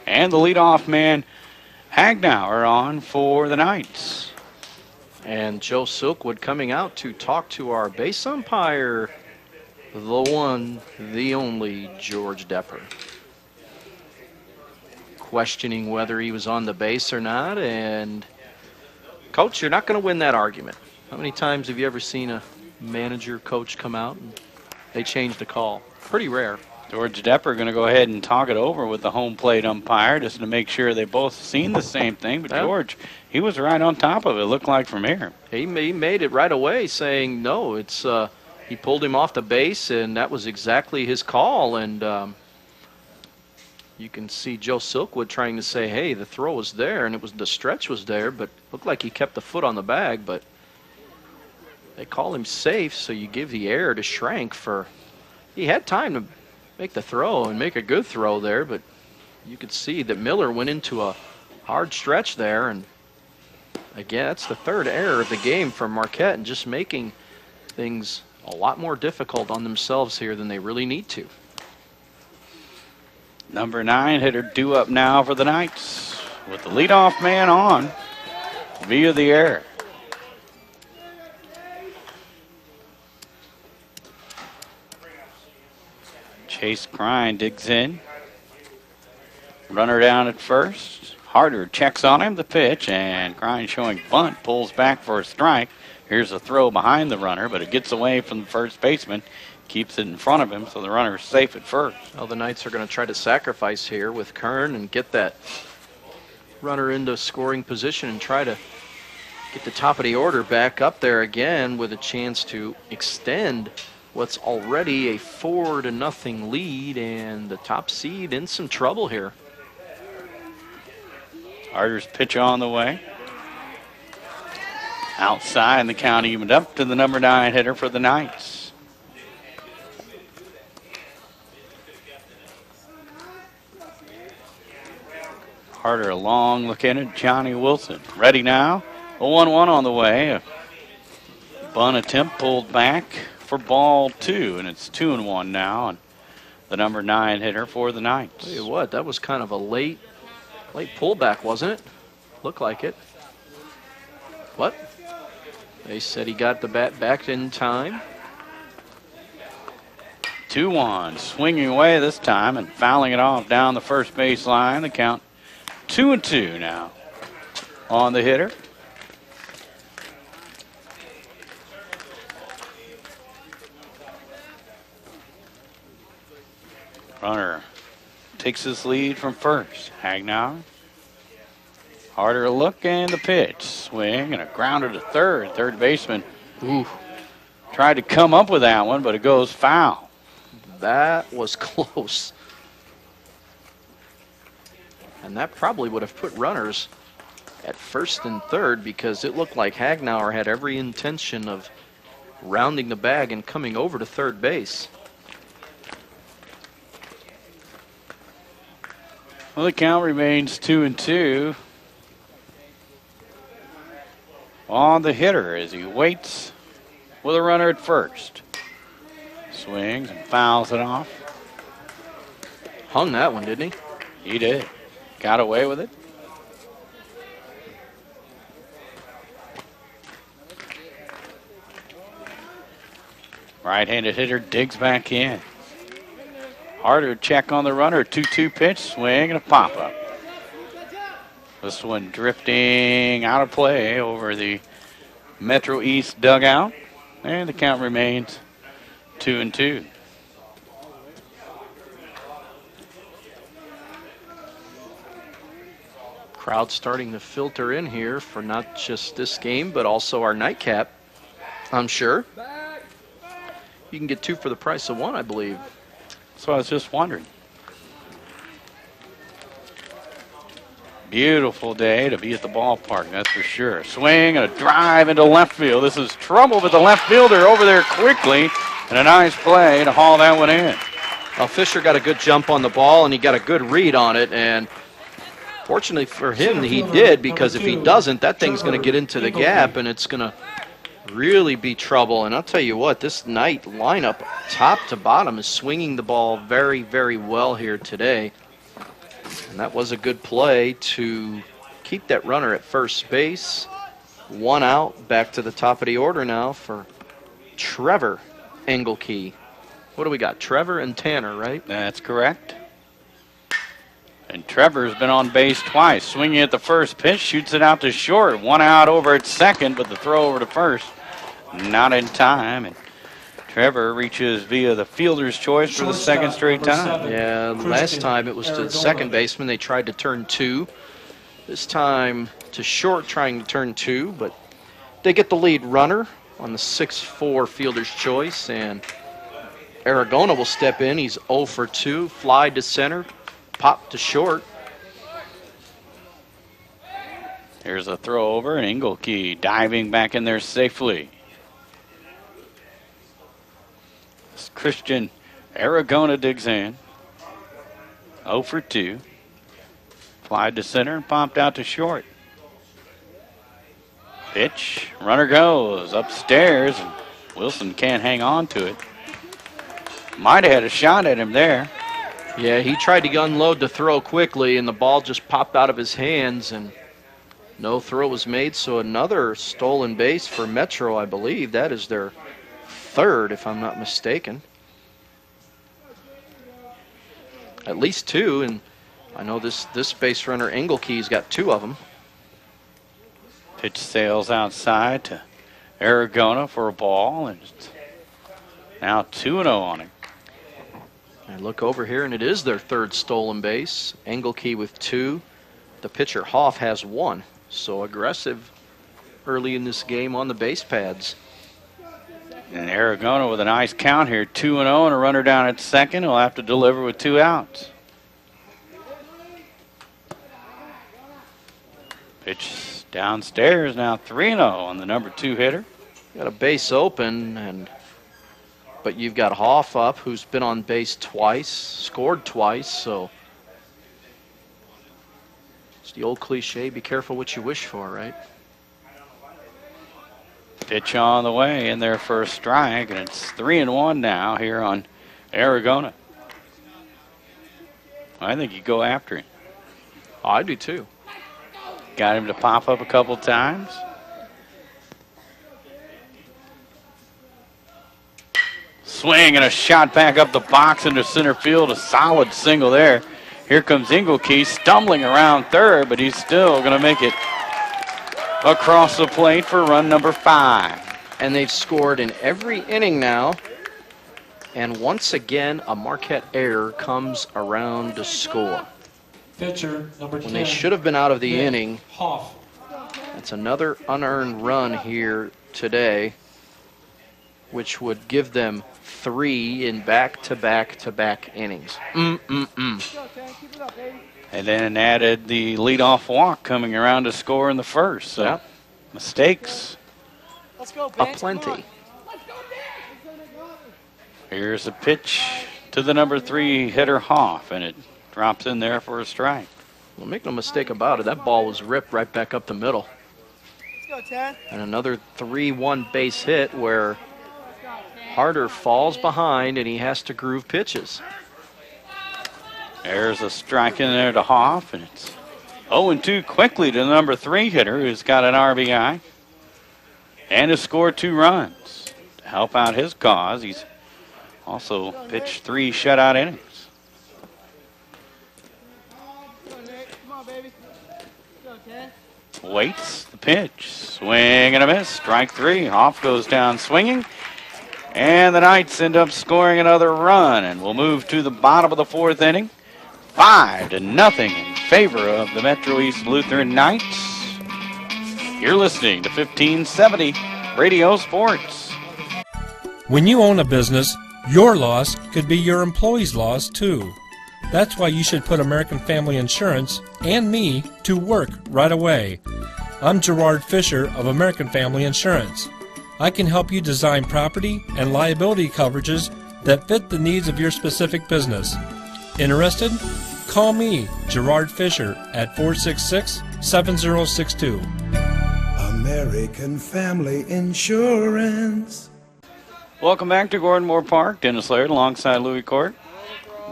And the leadoff man, Hagnauer, on for the Knights. And Joe Silkwood coming out to talk to our base umpire, the one, the only George Depper. Questioning whether he was on the base or not. And, Coach, you're not going to win that argument. How many times have you ever seen a manager, coach come out and they change the call? Pretty rare. George Depper going to go ahead and talk it over with the home plate umpire just to make sure they both seen the same thing. But George, he was right on top of it, looked like from here. He made it right away saying, no, it's he pulled him off the base, and that was exactly his call. And you can see Joe Silkwood trying to say, hey, the throw was there, and the stretch was there, but looked like he kept the foot on the bag. But they call him safe, so you give the error to Schrank for – he had time to make the throw and make a good throw there, but you could see that Miller went into a hard stretch there. And, again, that's the third error of the game from Marquette, and just making things a lot more difficult on themselves here than they really need to. Number 9 hitter due up now for the Knights with the leadoff man on via the error. Chase Crine digs in. Runner down at first. Harder checks on him, the pitch, and Crine showing bunt, pulls back for a strike. Here's a throw behind the runner, but it gets away from the first baseman. Keeps it in front of him, so the runner is safe at first. Well, the Knights are going to try to sacrifice here with Kern and get that runner into scoring position and try to get the top of the order back up there again with a chance to extend what's already a 4-0 lead, and the top seed in some trouble here. Harder's pitch on the way. Outside, and the count evened up to the number 9 hitter for the Knights. Harder a long look in at Johnny Wilson. Ready now. A 1-1 on the way. A bunt attempt pulled back for ball 2, and it's 2-1 now. And the number 9 hitter for the Knights. Tell you what, that was kind of a late pullback, wasn't it? Looked like it. What? They said he got the bat back in time. 2-1, swinging away this time and fouling it off down the first base line. The count 2-2 now on the hitter. Runner takes his lead from first. Hagnauer. Harder a look, and the pitch. Swing and a grounder to third. Third baseman tried to come up with that one, but it goes foul. That was close. And that probably would have put runners at first and third, because it looked like Hagnauer had every intention of rounding the bag and coming over to third base. Well, the count remains 2-2 on the hitter as he waits with a runner at first. Swings and fouls it off. Hung that one, didn't he? He did. Got away with it. Right-handed hitter digs back in. Harder check on the runner. 2-2 pitch, swing, and a pop-up. This one drifting out of play over the Metro East dugout. And the count remains 2-2. Crowd starting to filter in here for not just this game, but also our nightcap, I'm sure. You can get 2 for the price of 1, I believe. So I was just wondering. Beautiful day to be at the ballpark, that's for sure. Swing and a drive into left field. This is trouble with the left fielder over there quickly, and a nice play to haul that one in. Well, Fisher got a good jump on the ball, and he got a good read on it, and fortunately for him, he did, because if he doesn't, that thing's going to get into the gap, and it's going to really be trouble. And I'll tell you what, this Knight lineup, top to bottom, is swinging the ball very, very well here today. And that was a good play to keep that runner at first base. One out, back to the top of the order now for Trevor Engelke. What do we got? Trevor and Tanner, right? That's correct. And Trevor's been on base twice. Swinging at the first pitch, shoots it out to short. One out over at second, but the throw over to first, not in time. And Trevor reaches via the fielder's choice for the second straight time. Yeah, last time it was to the second baseman. They tried to turn two. This time to short, trying to turn two, but they get the lead runner on the 6-4 fielder's choice, and Aragona will step in. He's 0 for 2, fly to center, pop to short. Here's a throw over, and Engelke diving back in there safely. Christian Aragona digs in. 0 for 2. Flied to center and popped out to short. Pitch, runner goes upstairs, and Wilson can't hang on to it. Might have had a shot at him there. Yeah, he tried to unload the throw quickly, and the ball just popped out of his hands, and no throw was made. So another stolen base for Metro, I believe. That is their third, if I'm not mistaken. At least two, and I know this base runner, Engelke's got 2 of them. Pitch sails outside to Aragona for a ball, and it's now 2-0 on him. I look over here, and it is their third stolen base. Engelke with 2. The pitcher, Hoff, has 1. So aggressive early in this game on the base pads. And Aragona with a nice count here, 2-0, and a runner down at second. He'll have to deliver with 2 outs. Pitch downstairs, now 3-0 on the number 2 hitter. Got a base open, but you've got Hoff up, who's been on base twice, scored twice, so it's the old cliche, be careful what you wish for, right? Pitch on the way in there for a strike, and it's 3-1 now here on Aragona. I think you go after him. Oh, I do too. Got him to pop up a couple times. Swing and a shot back up the box into center field. A solid single there. Here comes Engelke stumbling around third, but he's still going to make it across the plate for run number 5. And they've scored in every inning now. And once again, a Marquette error comes around to score. Pitcher number 10. When they should have been out of the inning. Hoff. That's another unearned run here today, which would give them 3 in back-to-back-to-back innings. And then added the leadoff walk coming around to score in the first. So mistakes aplenty. Here's a pitch to the number 3 hitter, Hoff, and it drops in there for a strike. Well, make no mistake about it, that ball was ripped right back up the middle. Let's go, Ted. And another 3-1 base hit where Harder falls behind and he has to groove pitches. There's a strike in there to Hoff, and it's 0-2 quickly to the number 3 hitter, who's got an RBI and has scored 2 runs to help out his cause. He's also pitched 3 shutout innings. Waits the pitch, swing and a miss, strike 3. Hoff goes down swinging, and the Knights end up scoring another run, and we'll move to the bottom of the 4th inning. 5-0 in favor of the Metro East Lutheran Knights. You're listening to 1570 Radio Sports. When you own a business, your loss could be your employee's loss too. That's why you should put American Family Insurance and me to work right away. I'm Gerard Fisher of American Family Insurance. I can help you design property and liability coverages that fit the needs of your specific business. Interested? Call me, Gerard Fisher, at 466-7062. American Family Insurance. Welcome back to Gordon Moore Park. Dennis Laird alongside Louis Court.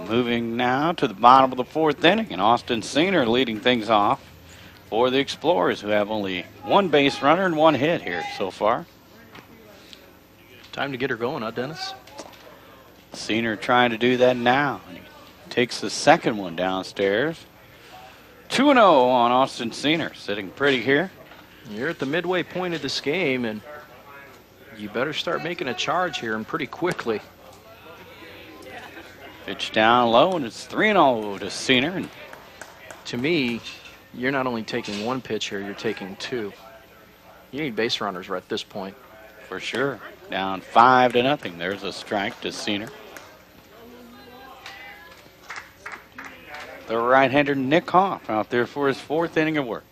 Moving now to the bottom of the fourth inning, and Austin Senior leading things off for the Explorers, who have only one base runner and one hit here so far. Time to get her going, huh, Dennis? Senior trying to do that now. He takes the second one downstairs. 2-0 on Austin Senior, sitting pretty here. You're at the midway point of this game, and you better start making a charge here, and pretty quickly. Pitch down low, and it's 3-0 to Senior. And to me, you're not only taking one pitch here, you're taking two. You need base runners right at this point. For sure. Down 5-0. There's a strike to Senior. The right-hander Nick Hoff out there for his fourth inning of work.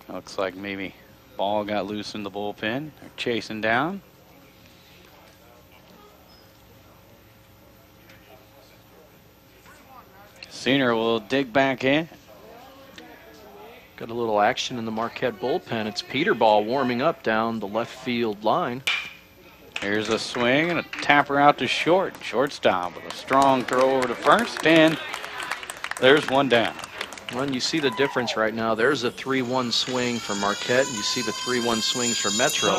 Looks like maybe ball got loose in the bullpen. They're chasing down. Senior will dig back in. Got a little action in the Marquette bullpen. It's Peter Ball warming up down the left field line. Here's a swing and a tapper out to short. Shortstop with a strong throw over to first, and there's one down. Well, and you see the difference right now. There's a 3-1 swing for Marquette, and you see the 3-1 swings for Metro.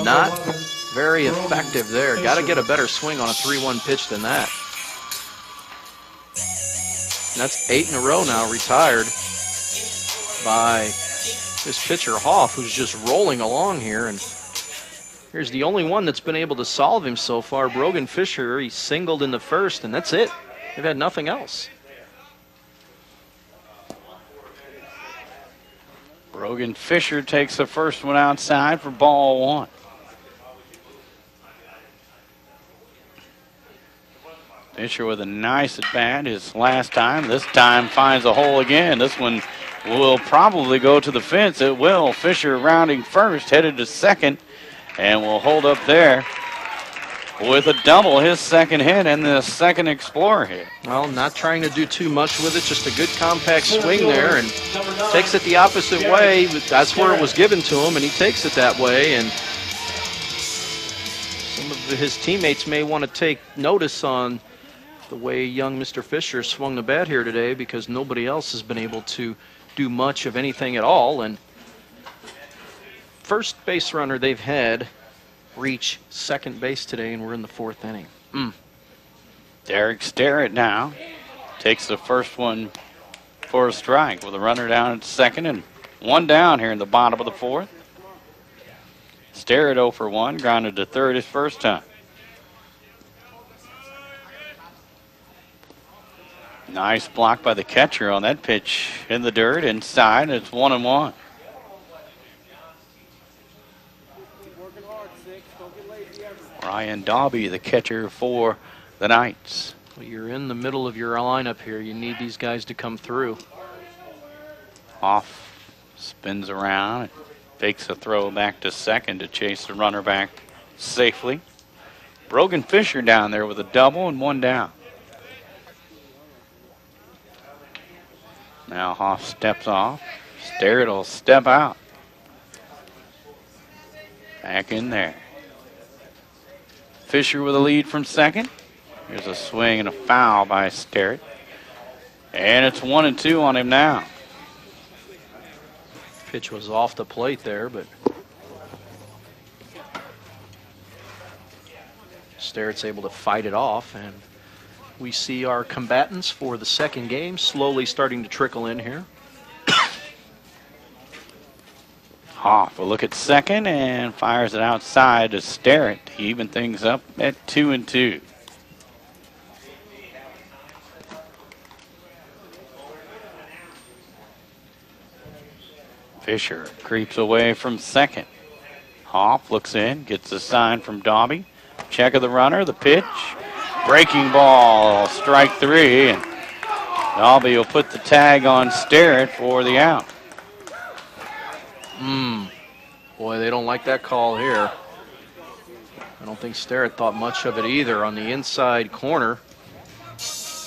Not very effective there. Got to get a better swing on a 3-1 pitch than that. And that's 8 in a row now retired by this pitcher Hoff, who's just rolling along here. And here's the only one that's been able to solve him so far. Brogan Fisher, he singled in the first, and that's it. They've had nothing else. Brogan Fisher takes the first one outside for ball one. Fisher with a nice at bat his last time. This time finds a hole again. This one will probably go to the fence. It will. Fisher rounding first, headed to second, and will hold up there with a double, his second hit and the second Explorer hit. Well, not trying to do too much with it, just a good compact swing there, and takes it the opposite way. That's where it was given to him, and he takes it that way. And some of his teammates may want to take notice on the way young Mr. Fisher swung the bat here today, because nobody else has been able to do much of anything at all. And first base runner they've had reach second base today, and we're in the fourth inning. Derek Starrett now takes the first one for a strike with a runner down at second and one down here in the bottom of the fourth. Starrett 0 for 1, grounded to third his first time. Nice block by the catcher on that pitch in the dirt inside. It's 1-1. Ryan Dobby, the catcher for the Knights. Well, you're in the middle of your lineup here. You need these guys to come through. Hoff spins around and fakes a throw back to second to chase the runner back safely. Brogan Fisher down there with a double and one down. Now Hoff steps off. Starrett will step out. Back in there. Fisher with a lead from second. Here's a swing and a foul by Starrett. And it's 1-2 on him now. Pitch was off the plate there, but Starrett's able to fight it off, and we see our combatants for the second game slowly starting to trickle in here. Hoff will look at second and fires it outside to Starrett to even things up at 2-2. Fisher creeps away from second. Hoff looks in, gets a sign from Dobby. Check of the runner, the pitch. Breaking ball, strike three, and Dobby will put the tag on Starrett for the out. Boy, they don't like that call here. I don't think Starrett thought much of it either on the inside corner.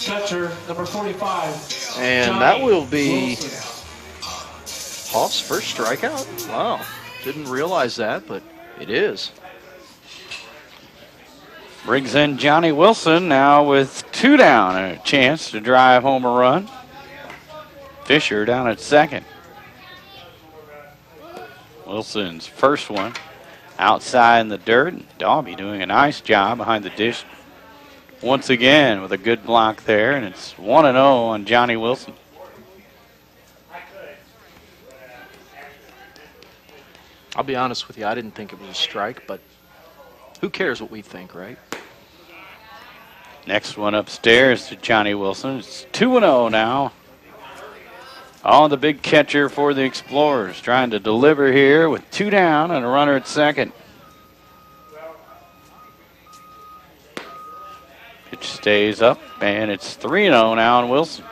Catcher, number 45. And that will be Hoff's first strikeout? Wow, didn't realize that, but it is. Brings in Johnny Wilson now with 2 down and a chance to drive home a run. Fisher down at second. Wilson's first one outside in the dirt. Dalby doing a nice job behind the dish once again with a good block there, and it's 1-0 on Johnny Wilson. I'll be honest with you, I didn't think it was a strike, but who cares what we think, right? Next one upstairs to Johnny Wilson. It's 2-0 now. On the big catcher for the Explorers, trying to deliver here with 2 down and a runner at second. Pitch stays up, and it's 3-0 now on Wilson.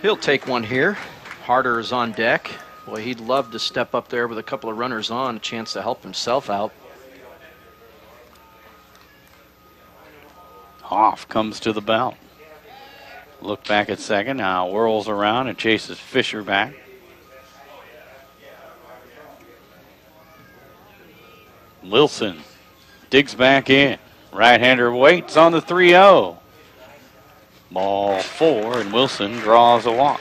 He'll take one here. Harder is on deck. Boy, he'd love to step up there with a couple of runners on, a chance to help himself out. Hoff comes to the belt. Look back at second, now whirls around and chases Fisher back. Wilson digs back in. Right-hander waits on the 3-0. Ball 4, and Wilson draws a walk.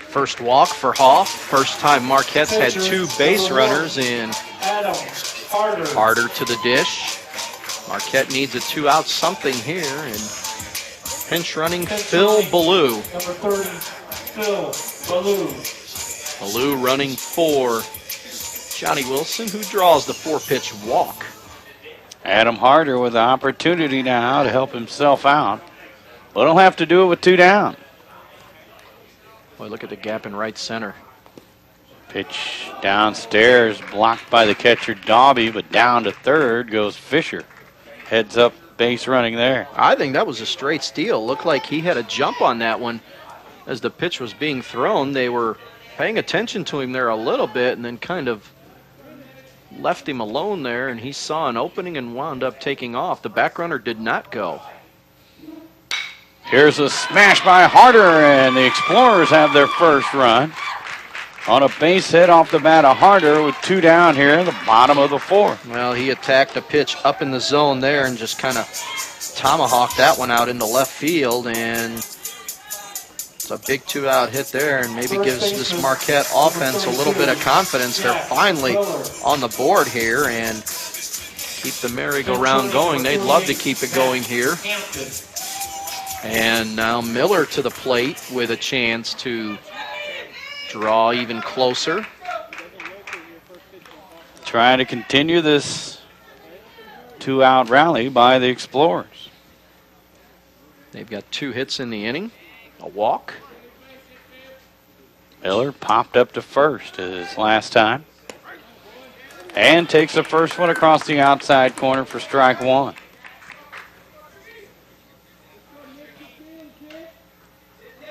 First walk for Hoff. First time Marquette's had 2 base runners in. Harder to the dish. Marquette needs a 2-out something here, and pinch running Phil Ballou. Number 30, Phil Ballou. Ballou running for Johnny Wilson, who draws the 4-pitch walk. Adam Harder with the opportunity now to help himself out, but he'll have to do it with 2 down. Boy, look at the gap in right center. Pitch downstairs, blocked by the catcher Dobby, but down to third goes Fisher. Heads up base running there. I think that was a straight steal. Looked like he had a jump on that one as the pitch was being thrown. They were paying attention to him there a little bit and then kind of left him alone there, and he saw an opening and wound up taking off. The back runner did not go. Here's a smash by Harder, and the Explorers have their first run. On a base hit off the bat of Harder with 2 down here in the bottom of the 4th. Well, he attacked a pitch up in the zone there and just kind of tomahawked that one out into left field, and it's a big 2-out hit there, and maybe gives this Marquette offense a little bit of confidence. They're finally on the board here and keep the merry-go-round going. They'd love to keep it going here. And now Miller to the plate with a chance to draw even closer. Trying to continue this 2-out rally by the Explorers. They've got 2 hits in the inning, a walk. Miller popped up to first his last time and takes the first one across the outside corner for strike 1.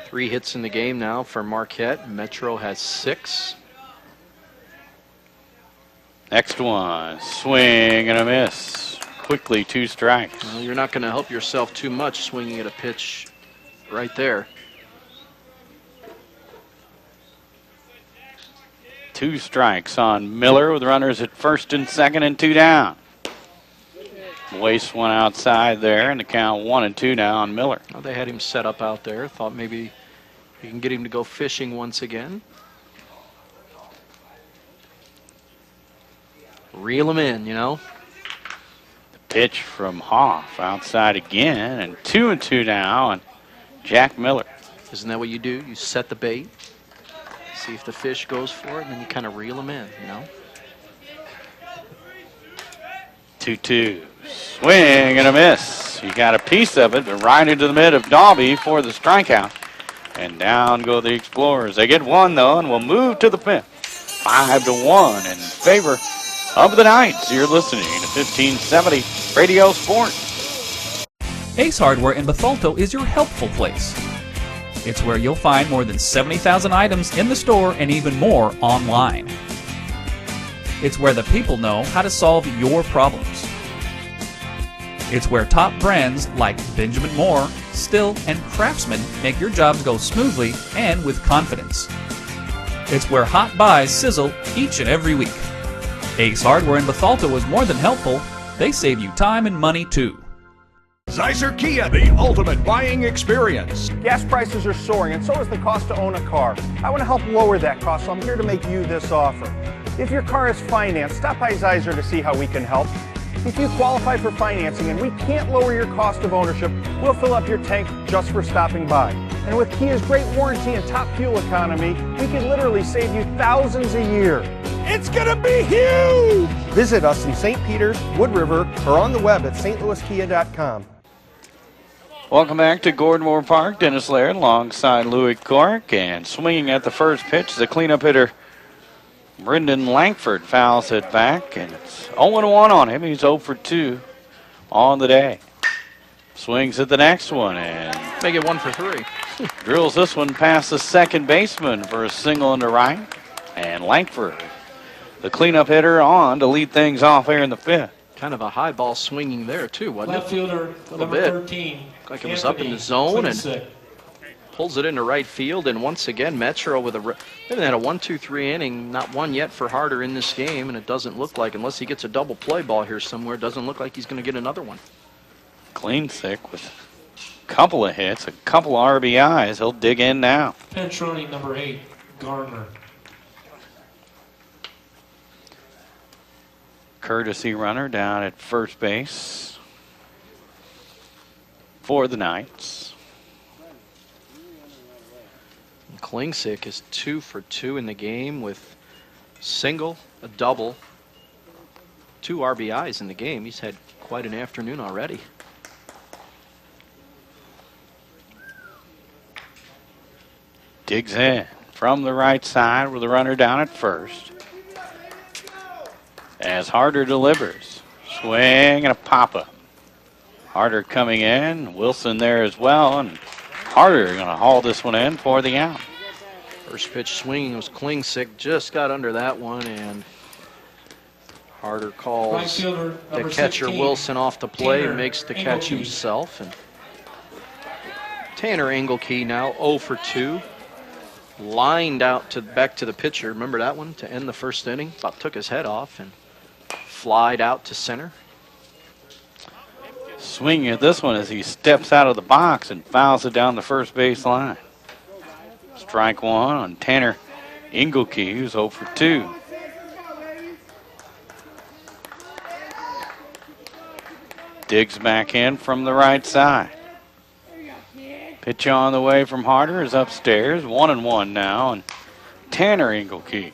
Three hits in the game now for Marquette. Metro has 6. Next one, swing and a miss. Quickly 2 strikes. Well, you're not going to help yourself too much swinging at a pitch right there. 2 strikes on Miller with runners at first and second and 2 down. Waste one outside there, and the count 1-2 now on Miller. Well, they had him set up out there. Thought maybe you can get him to go fishing once again. Reel him in, you know. The pitch from Hoff outside again, and 2-2 now on Jack Miller. Isn't that what you do? You set the bait, see if the fish goes for it, and then you kind of reel him in, you know. 2-2. Swing and a miss. You got a piece of it, but right into the mid of Dalby for the strikeout. And down go the Explorers. They get 1, though, and will move to the 5th. 5-1 in favor of the Knights. You're listening to 1570 Radio Sports. Ace Hardware in Bethalto is your helpful place. It's where you'll find more than 70,000 items in the store and even more online. It's where the people know how to solve your problems. It's where top brands like Benjamin Moore, Still, and Craftsman make your jobs go smoothly and with confidence. It's where hot buys sizzle each and every week. Ace Hardware in Bethalto is more than helpful. They save you time and money too. Zeiser Kia, the ultimate buying experience. Gas prices are soaring, and so is the cost to own a car. I want to help lower that cost, so I'm here to make you this offer. If your car is financed, stop by Zeiser to see how we can help. If you qualify for financing and we can't lower your cost of ownership, we'll fill up your tank just for stopping by. And with Kia's great warranty and top fuel economy, we can literally save you thousands a year. It's gonna be huge! Visit us in St. Peters, Wood River, or on the web at stlouiskia.com. Welcome back to Gordon Moore Park. Dennis Laird alongside Louis Cork, and swinging at the first pitch, the cleanup hitter Brendan Langford fouls it back, and it's 0-1 on him. He's 0 for 2 on the day. Swings at the next one and make it 1 for 3. Drills this one past the second baseman for a single into right, and Langford, the cleanup hitter, on to lead things off here in the fifth. Kind of a high ball swinging there too, wasn't Left it? fielder, a little number bit. 13. Like it was up in the zone and pulls it into right field. And once again, Metro with they've had a 1-2-3 inning, not one yet for Harder in this game, and it doesn't look like, unless he gets a double play ball here somewhere, it doesn't look like he's going to get another one. Cleansick with a couple of hits, a couple of RBIs. He'll dig in now. Pinch running number 8, Garner. Courtesy runner down at first base for the Knights. Klingsick is 2 for 2 in the game with single, a double, 2 RBIs in the game. He's had quite an afternoon already. Digs in from the right side with the runner down at first. As Harder delivers. Swing and a pop-up. Harder coming in. Wilson there as well. And Harder going to haul this one in for the out. First pitch swinging was Klingsick. Just got under that one, and Harder calls the catcher 16, Wilson off the play, Tanner makes the catch Engelke. himself. And Tanner Engelke now 0 for 2. Lined out to back to the pitcher. Remember that one to end the first inning? About took his head off and flied out to center. Swinging at this one as he steps out of the box and fouls it down the first base line. Strike one on Tanner Engelke, who's 0 for 2. Digs back in from the right side. Pitch on the way from Harder is upstairs. 1-1 now, and Tanner Engelke.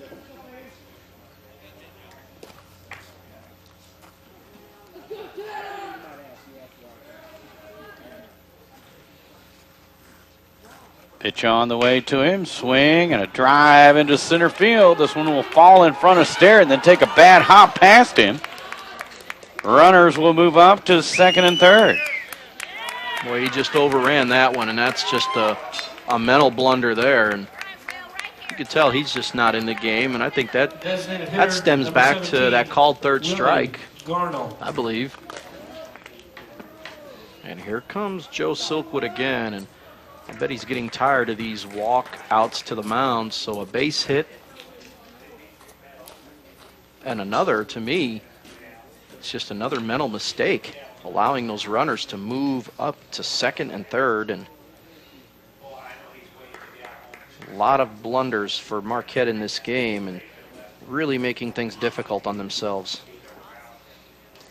Pitch on the way to him. Swing and a drive into center field. This one will fall in front of Stair and then take a bad hop past him. Runners will move up to second and third. Boy, he just overran that one, and that's just a mental blunder there. And you could tell he's just not in the game, and I think that stems back to that called third strike, I believe. And here comes Joe Silkwood again, and I bet he's getting tired of these walk outs to the mound. So a base hit and another, to me, it's just another mental mistake, allowing those runners to move up to second and third. And a lot of blunders for Marquette in this game and really making things difficult on themselves.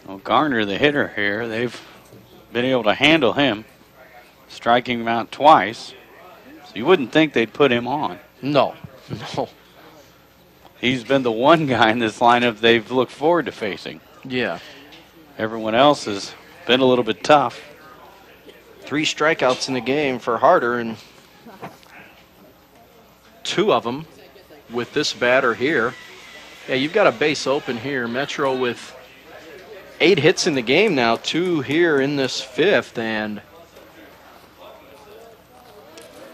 Well, Garner, the hitter here, they've been able to handle him, striking him out twice. So you wouldn't think they'd put him on. No. He's been the one guy in this lineup they've looked forward to facing. Yeah. Everyone else has been a little bit tough. 3 strikeouts in the game for Harder, and 2 of them with this batter here. Yeah, you've got a base open here. Metro with 8 hits in the game now, 2 here in this fifth, and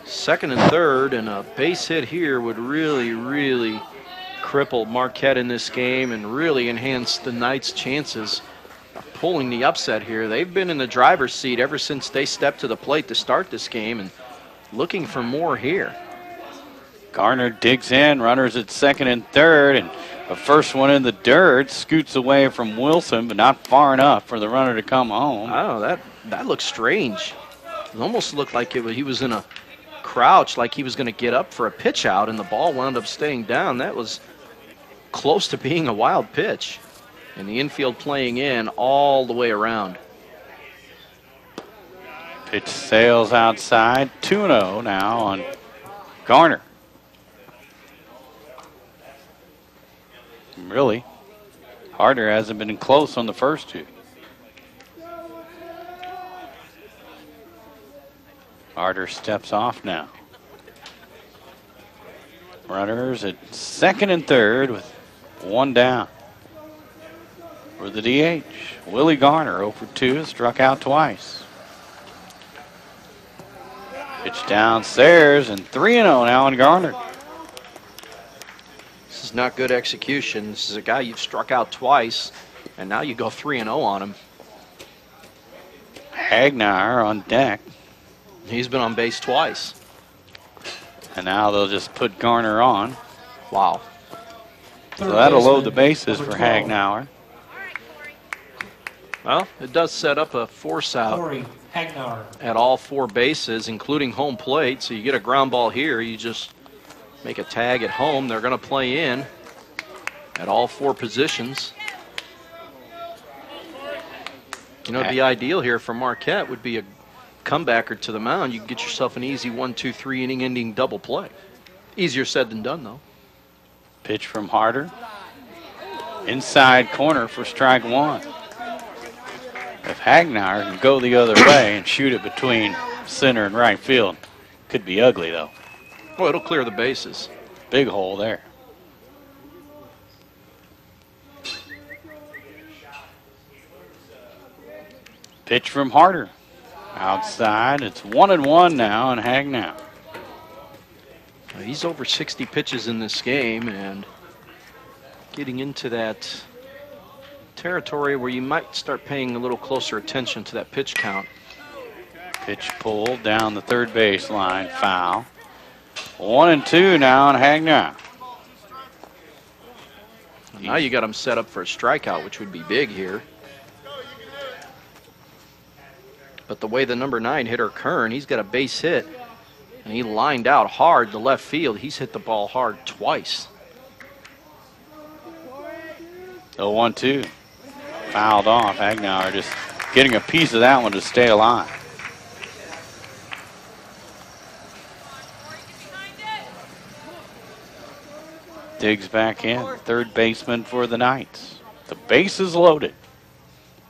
second and third, and a base hit here would really, really cripple Marquette in this game and really enhance the Knights' chances of pulling the upset here. They've been in the driver's seat ever since they stepped to the plate to start this game and looking for more here. Garner digs in, runners at second and third, and the first one in the dirt, scoots away from Wilson, but not far enough for the runner to come home. Oh, that looks strange. It almost looked like he was in a crouch, like he was going to get up for a pitch out, and the ball wound up staying down. That was close to being a wild pitch. And the infield playing in all the way around. Pitch sails outside, 2-0 now on Garner. Really, Harder hasn't been close on the first two. Harder steps off now. Runners at second and third with one down. For the DH, Willie Garner, 0 for 2, struck out twice. Pitch downstairs, and 3-0 now on Garner. This is not good execution. This is a guy you've struck out twice, and now you go 3-0 on him. Hagnar on deck. He's been on base twice. And now they'll just put Garner on. Wow. So that'll load the bases for Hagnauer. Well, it does set up a force out at all 4 bases, including home plate. So you get a ground ball here, you just make a tag at home. They're going to play in at all 4 positions. You know, the ideal here for Marquette would be a comebacker to the mound. You can get yourself an easy 1-2-3 inning ending double play. Easier said than done, though. Pitch from Harder. Inside corner for strike 1. If Hagnauer can go the other way and shoot it between center and right field, could be ugly, though. Well, it'll clear the bases. Big hole there. Pitch from Harder. Outside, it's 1-1 now on Hagnauer. He's over 60 pitches in this game and getting into that territory where you might start paying a little closer attention to that pitch count. Pitch pulled down the third base line, foul. 1-2 now on Hagnauer. Now you got him set up for a strikeout, which would be big here. But the way the number 9 hitter Kern, he's got a base hit, and he lined out hard to left field. He's hit the ball hard twice. 0-1-2. Fouled off. Hagnauer just getting a piece of that one to stay alive. Digs back in. Third baseman for the Knights. The base is loaded.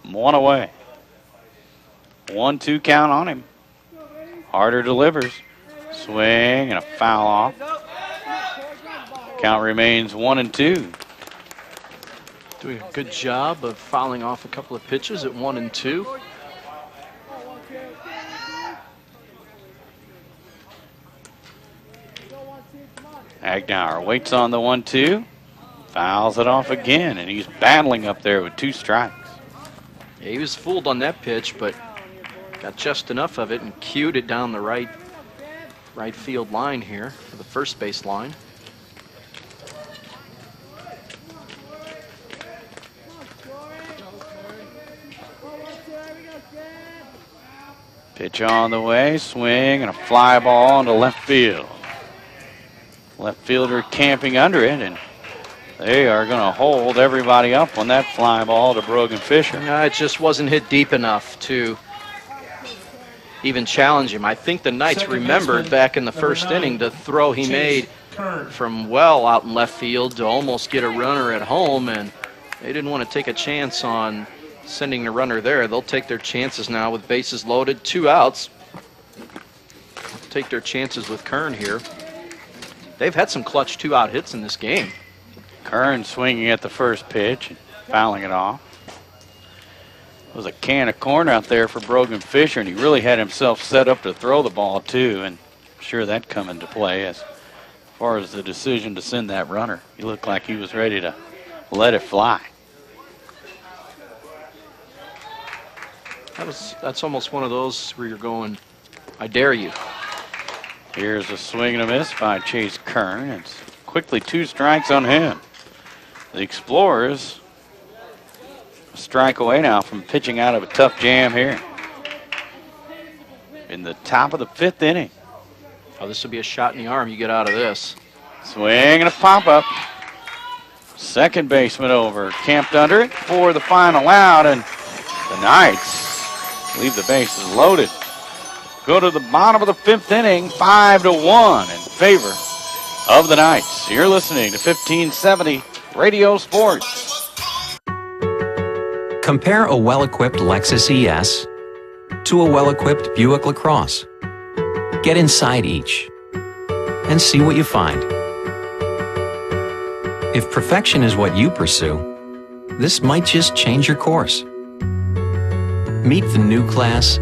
1 away. 1-2 count on him. Harder delivers. Swing and a foul off. Count remains 1-2. Doing a good job of fouling off a couple of pitches at 1-2. Hagnauer waits on the 1-2. Fouls it off again, and he's battling up there with 2 strikes. Yeah, he was fooled on that pitch, but got just enough of it and cued it down the right field line here for the first base line. Pitch on the way, swing, and a fly ball into left field. Left fielder camping under it, and they are going to hold everybody up on that fly ball to Brogan Fisher. It just wasn't hit deep enough to even challenge him. I think the Knights remembered back in the first inning the throw he made from well out in left field to almost get a runner at home, and they didn't want to take a chance on sending the runner there. They'll take their chances now with bases loaded, 2 outs. Take their chances with Kern here. They've had some clutch 2-out hits in this game. Kern swinging at the first pitch and fouling it off. It was a can of corn out there for Brogan Fisher, and he really had himself set up to throw the ball too, and I'm sure that come into play as far as the decision to send that runner. He looked like he was ready to let it fly. That's almost one of those where you're going, I dare you. Here's a swing and a miss by Chase Kern. It's quickly 2 strikes on him. The Explorers a strike away now from pitching out of a tough jam here in the top of the 5th inning. Oh, this would be a shot in the arm you get out of this. Swing and a pop-up. Second baseman over, camped under it for the final out, and the Knights leave the bases loaded. Go to the bottom of the 5th inning, 5-1 in favor of the Knights. You're listening to 1570 Radio Sports. Compare a well-equipped Lexus ES to a well-equipped Buick LaCrosse. Get inside each and see what you find. If perfection is what you pursue, this might just change your course. Meet the new class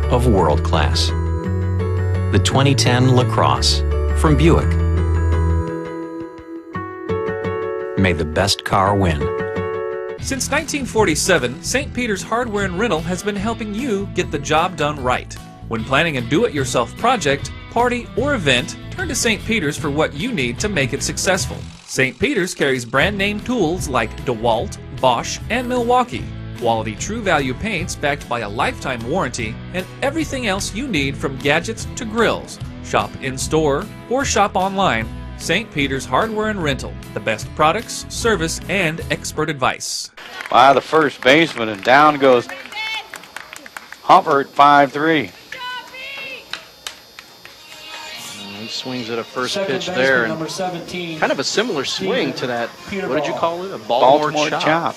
of world class. The 2010 LaCrosse from Buick. May the best car win. Since 1947, St. Peter's Hardware and Rental has been helping you get the job done right. When planning a do-it-yourself project, party, or event, turn to St. Peter's for what you need to make it successful. St. Peter's carries brand-name tools like DeWalt, Bosch, and Milwaukee. Quality True Value paints backed by a lifetime warranty, and everything else you need from gadgets to grills. Shop in-store or shop online. St. Peter's Hardware and Rental. The best products, service, and expert advice. By the first baseman, and down goes Hopper at 5-3. He swings at a first pitch there. And kind of a similar swing to that, what did you call it? A Baltimore chop.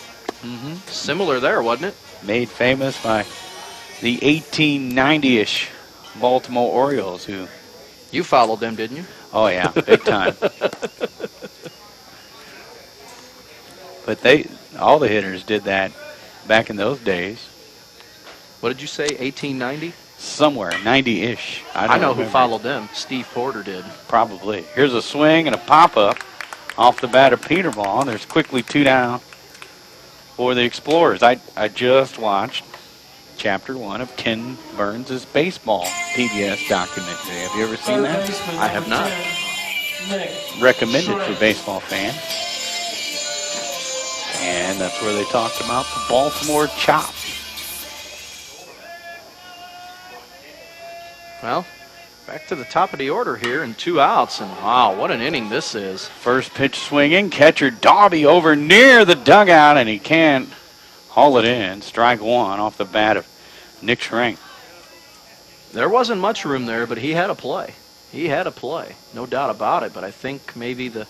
Similar there, wasn't it? Made famous by the 1890-ish Baltimore Orioles, who... You followed them, didn't you? Oh, yeah, big time. But all the hitters did that back in those days. What did you say, 1890? Somewhere, 90-ish. I know who followed them. Steve Porter did. Probably. Here's a swing and a pop-up off the bat of Peterball. There's quickly 2 down for the Explorers. I just watched Chapter 1 of Ken Burns' baseball PBS documentary. Have you ever seen that? I have not. Recommended for baseball fans. And that's where they talked about the Baltimore chop. Well, back to the top of the order here and 2 outs. And wow, what an inning this is. First pitch swinging. Catcher Darby over near the dugout, and he can't haul it in. Strike 1 off the bat of Nick Schrank. There wasn't much room there, but he had a play. He had a play, no doubt about it. But I think maybe the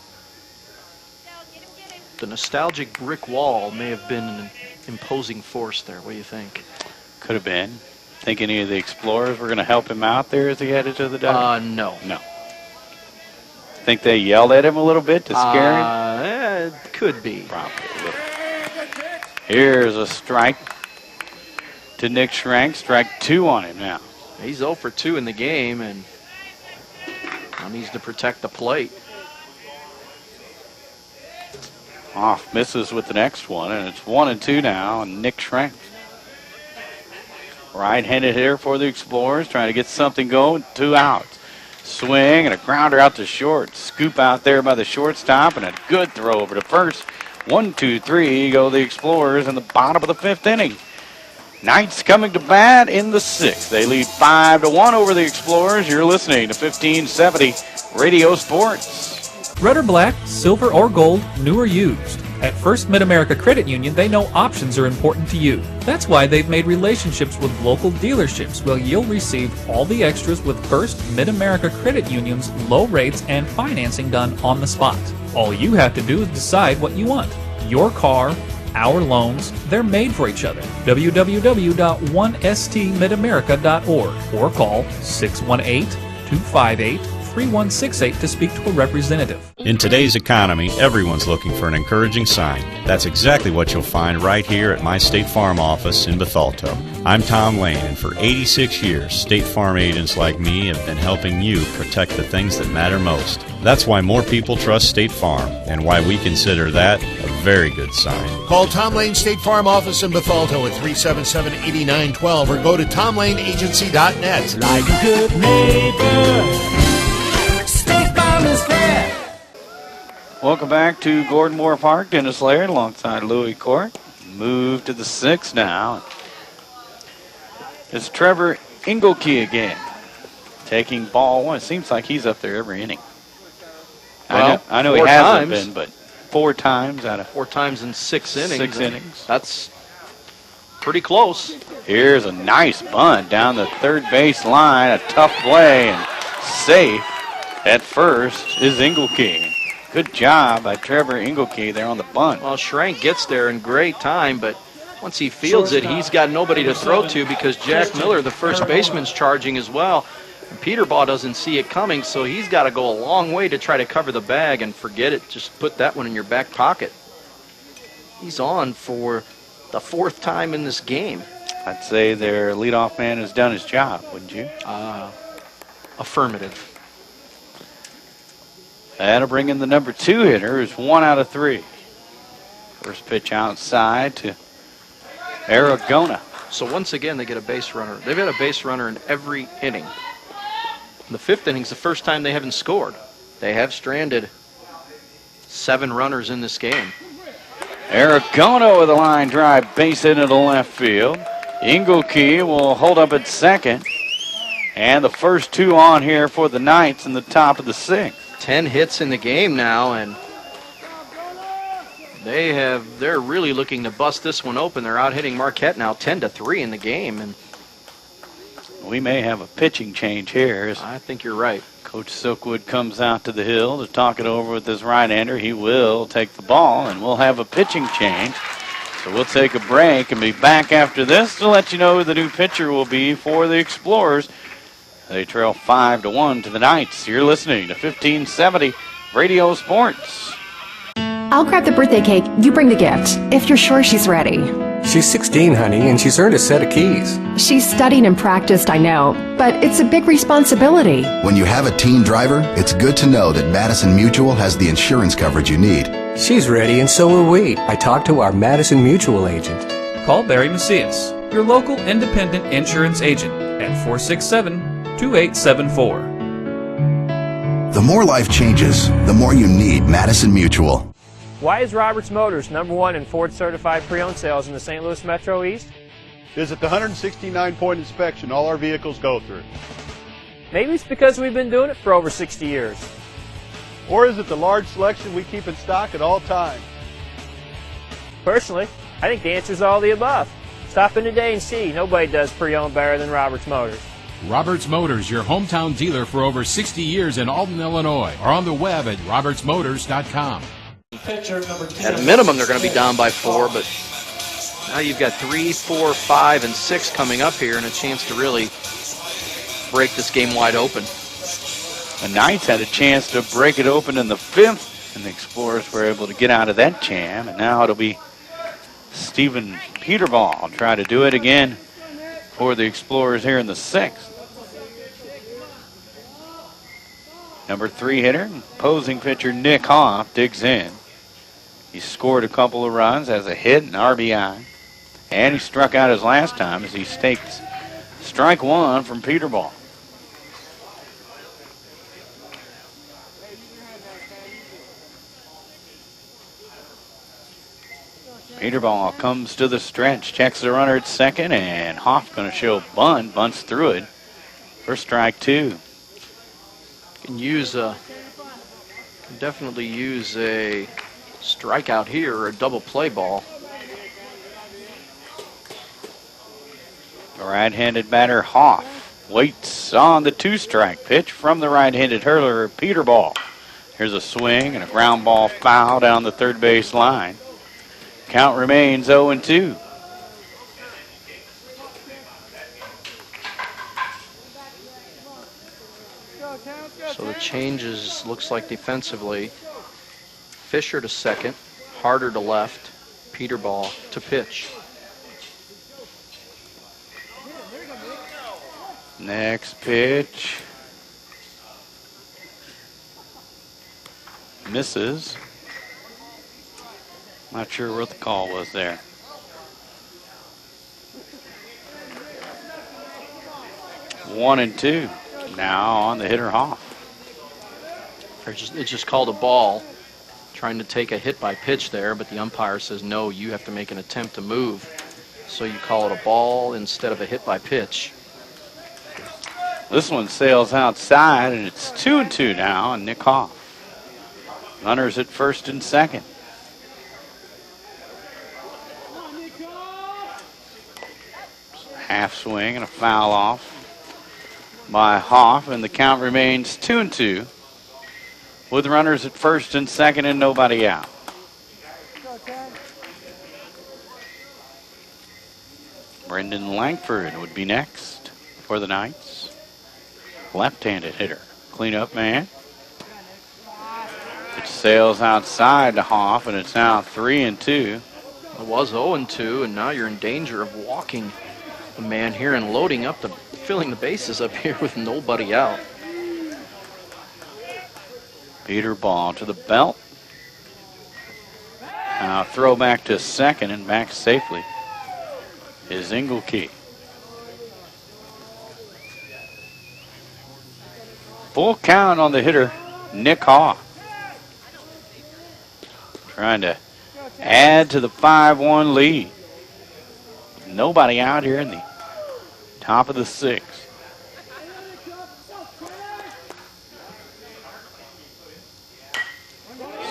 nostalgic brick wall may have been an imposing force there. What do you think? Could have been. Think any of the Explorers were going to help him out there as he headed to the dugout? No. No. Think they yelled at him a little bit to scare him? It could be. Probably a little. Here's a strike to Nick Schrank. Strike 2 on him now. He's 0 for 2 in the game, and now needs to protect the plate. Hoff misses with the next one, and it's 1-2 now on Nick Schrank. Right-handed hitter for the Explorers, trying to get something going. 2 outs. Swing and a grounder out to short. Scoop out there by the shortstop, and a good throw over to first. 1-2-3 go the Explorers in the bottom of the 5th inning. Knights coming to bat in the 6th. They lead 5-1 over the Explorers. You're listening to 1570 Radio Sports. Red or black, silver or gold, new or used. At First Mid-America Credit Union, they know options are important to you. That's why they've made relationships with local dealerships where you'll receive all the extras with First Mid-America Credit Union's low rates and financing done on the spot. All you have to do is decide what you want. Your car, our loans, they're made for each other. www.1stmidamerica.org or call 618-258-3168 to speak to a representative. In today's economy, everyone's looking for an encouraging sign. That's exactly what you'll find right here at my State Farm office in Bethalto. I'm Tom Lane, and for 86 years, State Farm agents like me have been helping you protect the things that matter most. That's why more people trust State Farm, and why we consider that a very good sign. Call Tom Lane State Farm office in Bethalto at 377-8912 or go to TomLaneAgency.net. Like a good neighbor, Welcome back to Gordon Moore Park. Dennis Laird alongside Louis Court. Move to the 6th now. It's Trevor Engelke again. Taking ball 1. It seems like he's up there every inning. Well, I know he hasn't been, but 4 times out of 4 times in 6 innings. 6 innings. That's pretty close. Here's a nice bunt down the third base line. A tough play and safe at first is Engelke. Good job by Trevor Engelke there on the bunt. Well, Schrank gets there in great time, but once he fields it, he's got nobody to throw to because Jack Miller, the first baseman's charging as well. And Peterbaugh doesn't see it coming, so he's got to go a long way to try to cover the bag and forget it. Just put that one in your back pocket. He's on for the 4th time in this game. I'd say their leadoff man has done his job, wouldn't you? Affirmative. That'll bring in the number 2 hitter, who's 1 out of 3. First pitch outside to Aragona. So once again, they get a base runner. They've got a base runner in every inning. In the 5th inning is the first time they haven't scored. They have stranded 7 runners in this game. Aragona with a line drive, base hit into left field. Engelke will hold up at second. And the first 2 on here for the Knights in the top of the 6th. 10 hits in the game now, and they're really looking to bust this one open. They're out hitting Marquette now 10-3 in the game, and we may have a pitching change here. I think you're right. Coach Silkwood comes out to the hill to talk it over with his right-hander. He will take the ball, and we'll have a pitching change. So we'll take a break and be back after this to let you know who the new pitcher will be for the Explorers. They trail 5-1 to the Knights. You're listening to 1570 Radio Sports. I'll grab the birthday cake. You bring the gift, if you're sure she's ready. She's 16, honey, and she's earned a set of keys. She's studied and practiced, I know, but it's a big responsibility. When you have a teen driver, it's good to know that Madison Mutual has the insurance coverage you need. She's ready, and so are we. I talked to our Madison Mutual agent. Call Barry Macias, your local independent insurance agent, at 467-2874. The more life changes, the more you need Madison Mutual. Why is Roberts Motors #1 in Ford certified pre-owned sales in the St. Louis Metro East? Visit the 169-point inspection all our vehicles go through. Maybe it's because we've been doing it for over 60 years. Or is it the large selection we keep in stock at all times? Personally, I think the answer is all the above. Stop in today and see. Nobody does pre-owned better than Roberts Motors. Roberts Motors, your hometown dealer for over 60 years in Alton, Illinois, or on the web at RiverBender.com. At a minimum, they're going to be down by 4, but now you've got 3, 4, 5, and 6 coming up here and a chance to really break this game wide open. The Knights had a chance to break it open in the 5th, and the Explorers were able to get out of that jam, and now it'll be Stephen Peterbaugh try to do it again for the Explorers here in the 6th. Number 3 hitter, opposing pitcher Nick Hoff digs in. He scored a couple of runs, has a hit and RBI. And he struck out his last time as he takes strike 1 from Peterbaugh. Peterbaugh comes to the stretch, checks the runner at second, and Hoff going to show bunt, bunts through it for strike 2. Can definitely use a strikeout here or a double play ball. The right-handed batter Hoff waits on the 2-strike pitch from the right-handed hurler Peterbaugh. Here's a swing and a ground ball foul down the third base line. Count remains 0-2. So the changes looks like defensively. Fisher to second, Harder to left, Peterbaugh to pitch. Next pitch. Misses. Not sure what the call was there. One and two. Now on the hitter Hoff. It's just called a ball. trying to take a hit by pitch there, but the umpire says no, you have to make an attempt to move. So you call it a ball instead of a hit by pitch. This one sails outside, and it's 2-2 now, and Nick Hoff. Runners at first and second. Half swing and a foul off by Hoff, and the count remains 2-2 with runners at first and second and nobody out. Brendan Langford would be next for the Knights. Left-handed hitter. Cleanup man. It sails outside to Hoff, and it's now 3-2. It was 0-2, and now you're in danger of walking the man here and loading up filling the bases up here with nobody out. Peter ball to the belt. Now throw back to second, and back safely is Engelke. Full count on the hitter, Nick Hoff. Trying to add to the 5-1 lead. Nobody out here in the top of the sixth.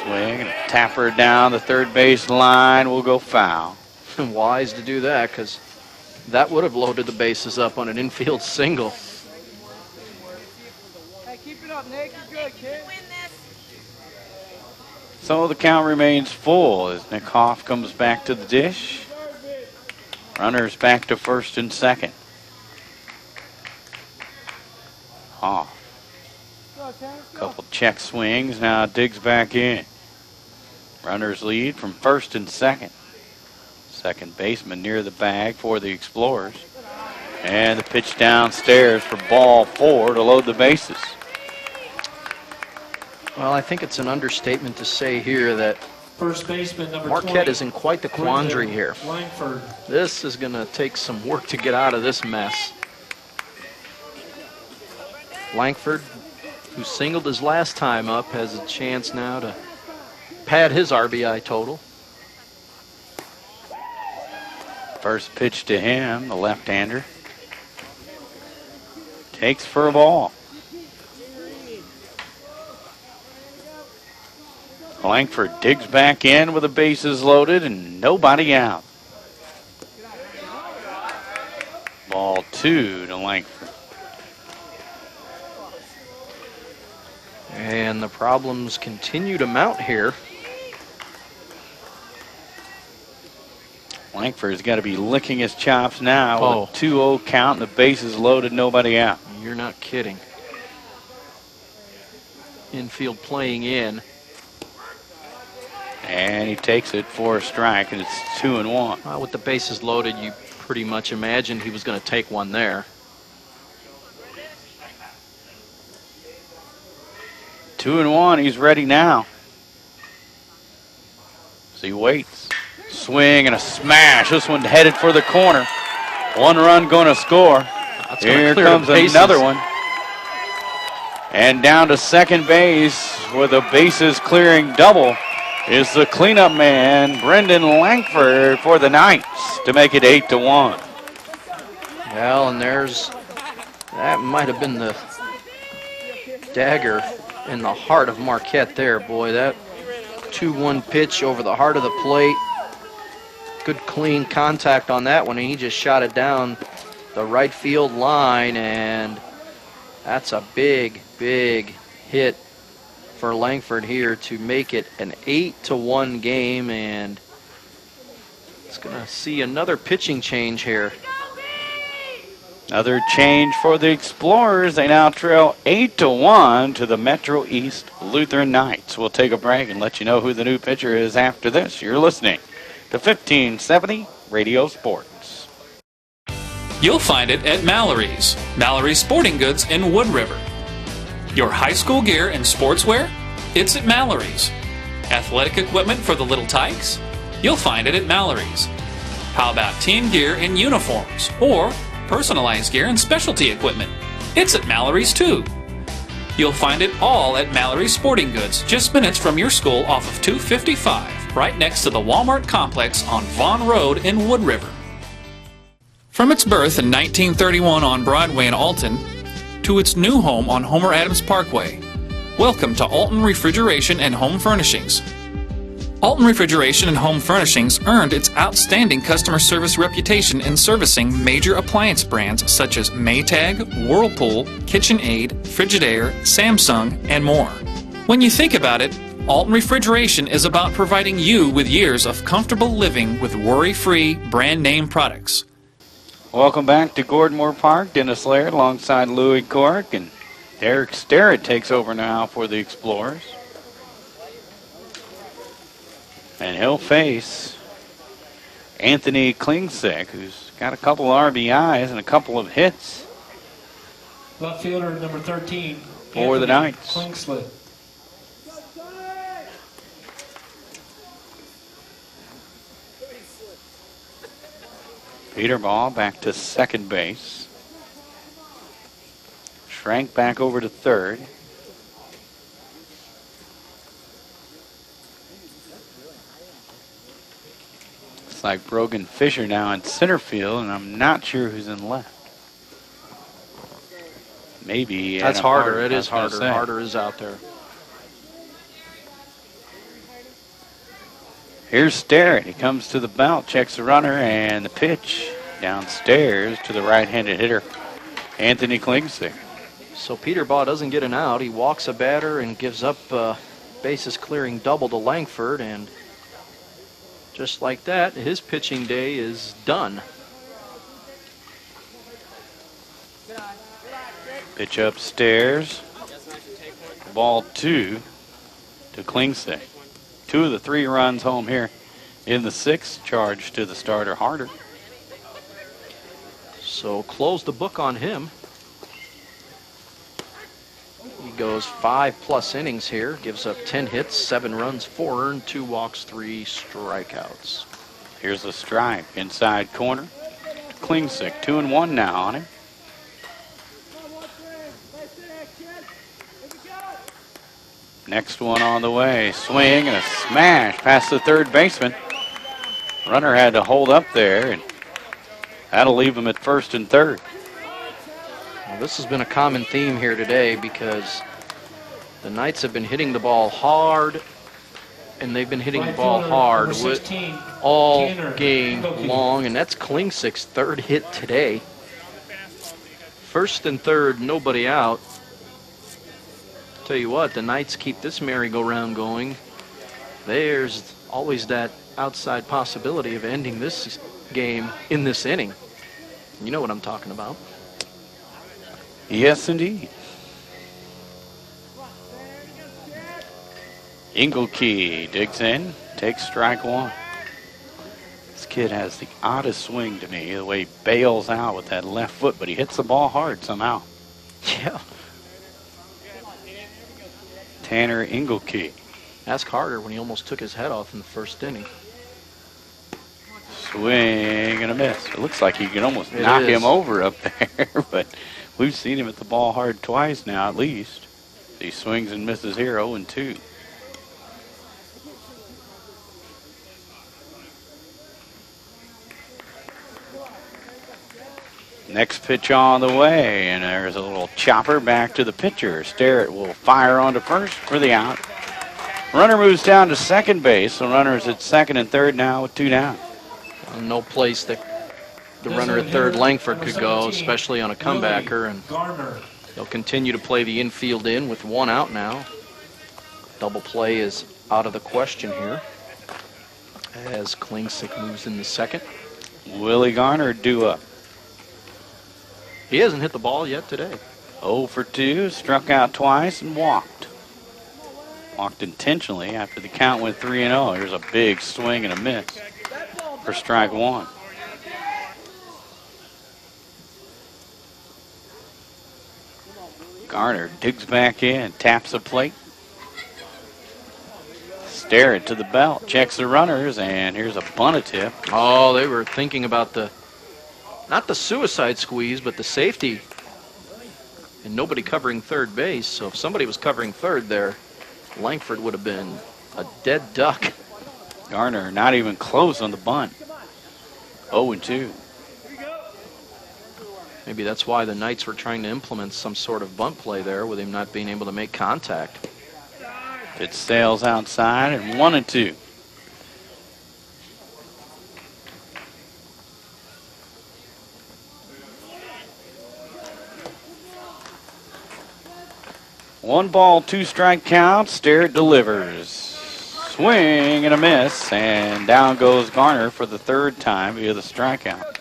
Swing and tapper down the third base line will go foul. Wise to do that, because that would have loaded the bases up on an infield single. Hey, keep it up, Nick. You're good, kid. So the count remains full as Nick Hoff comes back to the dish. Runners back to first and second. Hoff. Couple check swings, now digs back in. Runners lead from first and second. Second baseman near the bag for the Explorers. And the pitch downstairs for ball 4 to load the bases. Well, I think it's an understatement to say here that First baseman number Marquette 20, is in quite the quandary here. Langford. This is going to take some work to get out of this mess. Langford, who singled his last time up, has a chance now to pad his RBI total. First pitch to him, the left-hander. Takes for a ball. Langford digs back in with the bases loaded and nobody out. Ball 2 to Langford. And the problems continue to mount here. Langford's got to be licking his chops now with a 2-0 count and the bases loaded, nobody out. You're not kidding. Infield playing in. And he takes it for a strike, and it's 2-1. Well, with the bases loaded, you pretty much imagined he was going to take one there. 2-1, he's ready now. So he waits. Swing and a smash. This one headed for the corner. 1 run going to score. Here comes another one. And down to second base with a bases clearing double is the cleanup man, Brendan Langford, for the Knights to make it 8-1. Well, and that might have been the dagger in the heart of Marquette there, boy. That 2-1 pitch over the heart of the plate. Good clean contact on that one, and he just shot it down the right field line, and that's a big, big hit for Langford here to make it an 8-1 game, and it's going to see another pitching change here. Another change for the Explorers. They now trail 8-1 to the Metro East Lutheran Knights. We'll take a break and let you know who the new pitcher is after this. You're listening to 1570 Radio Sports. You'll find it at Mallory's. Mallory's Sporting Goods in Wood River. Your high school gear and sportswear? It's at Mallory's. Athletic equipment for the little tykes? You'll find it at Mallory's. How about team gear and uniforms? Or personalized gear and specialty equipment? It's at Mallory's too. You'll find it all at Mallory's Sporting Goods, just minutes from your school off of 255, right next to the Walmart complex on Vaughn Road in Wood River. From its birth in 1931 on Broadway in Alton to its new home on Homer Adams Parkway, welcome to Alton Refrigeration and Home Furnishings. Alton Refrigeration and Home Furnishings earned its outstanding customer service reputation in servicing major appliance brands such as Maytag, Whirlpool, KitchenAid, Frigidaire, Samsung, and more. When you think about it, Alton Refrigeration is about providing you with years of comfortable living with worry-free brand name products. Welcome back to Gordon Moore Park. Dennis Laird alongside Louis Cork, and Derek Sterrett takes over now for the Explorers. And he'll face Anthony Klingsick, who's got a couple of RBIs and a couple of hits. Left fielder number 13 for the Knights. Klingsick. Peter Ball back to second base. Schrank back over to third. Looks like Brogan Fisher now in center field, and I'm not sure who's in left. Maybe that's Adam harder. Harder. It is harder. Harder is out there. Here's Sterrett. He comes to the belt, checks the runner, and the pitch downstairs to the right-handed hitter, Anthony Klingsick. So Peter Baugh doesn't get an out. He walks a batter and gives up bases clearing double to Langford, and just like that, his pitching day is done. Pitch upstairs. Ball 2 to Klingsick. 2 of the 3 runs home here in the 6th, charge to the starter Harder. So close the book on him. He goes 5+ innings here, gives up 10 hits, 7 runs, 4 earned, 2 walks, 3 strikeouts. Here's a strike inside corner. Klingsick, 2-1 now on him. Next one on the way. Swing and a smash past the third baseman. Runner had to hold up there, and that'll leave him at first and third. Well, this has been a common theme here today because the Knights have been hitting the ball hard, and they've been hitting the ball hard with all game long, and that's Klingsick's 3rd hit today. First and third, nobody out. Tell you what, the Knights keep this merry-go-round going. There's always that outside possibility of ending this game in this inning. You know what I'm talking about. Yes, indeed. Engelke digs in, takes strike 1. This kid has the oddest swing to me, the way he bails out with that left foot, but he hits the ball hard somehow. Yeah. Tanner Engelke. Ask Harder when he almost took his head off in the 1st inning. Swing and a miss. It looks like he can almost knock him over up there, but we've seen him at the ball hard twice now at least. He swings and misses here, 0-2. Next pitch on the way, and there's a little chopper back to the pitcher. Sterrett will fire onto first for the out. Runner moves down to second base, so runners at second and third now with 2 down. No place that the runner at third, Langford, could go, especially on a comebacker, and they'll continue to play the infield in with 1 out now. Double play is out of the question here as Klingsick moves in the second. Willie Garner due up. He hasn't hit the ball yet today. 0 for 2, struck out twice and walked. Walked intentionally after the count went 3-0. Here's a big swing and a miss for strike 1. Garner digs back in, taps the plate. Sterrett to the belt, checks the runners, and here's a bunt tip. Oh, they were thinking about not the suicide squeeze, but the safety and nobody covering third base. So if somebody was covering third there, Langford would have been a dead duck. Garner not even close on the bunt. 0-2. Maybe that's why the Knights were trying to implement some sort of bunt play there with him not being able to make contact. It sails outside and 1-2. One ball, two strike count. Sterrett delivers. Swing and a miss, and down goes Garner for the third time via the strikeout.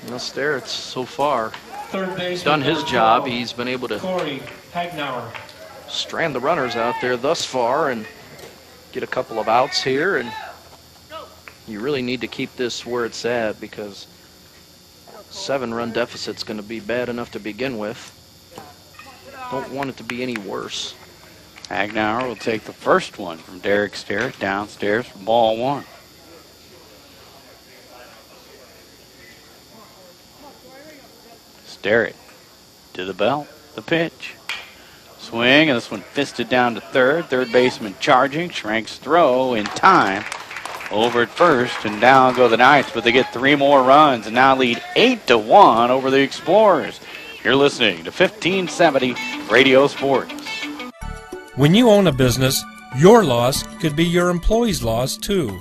Well, Sterrett so far done his job. He's been able to strand the runners out there thus far and get a couple of outs here. And you really need to keep this where it's at because 7-run deficit's going to be bad enough to begin with. Don't want it to be any worse. Hagnauer will take the first one from Derek Sterrett downstairs for ball one. Sterrett to the belt, the pitch. Swing, and this one fisted down to third. Third baseman charging. Schrank's throw in time. Over at first, and down go the Knights, but they get 3 more runs and now lead 8-1 over the Explorers. You're listening to 1570 Radio Sports. When you own a business, your loss could be your employee's loss too.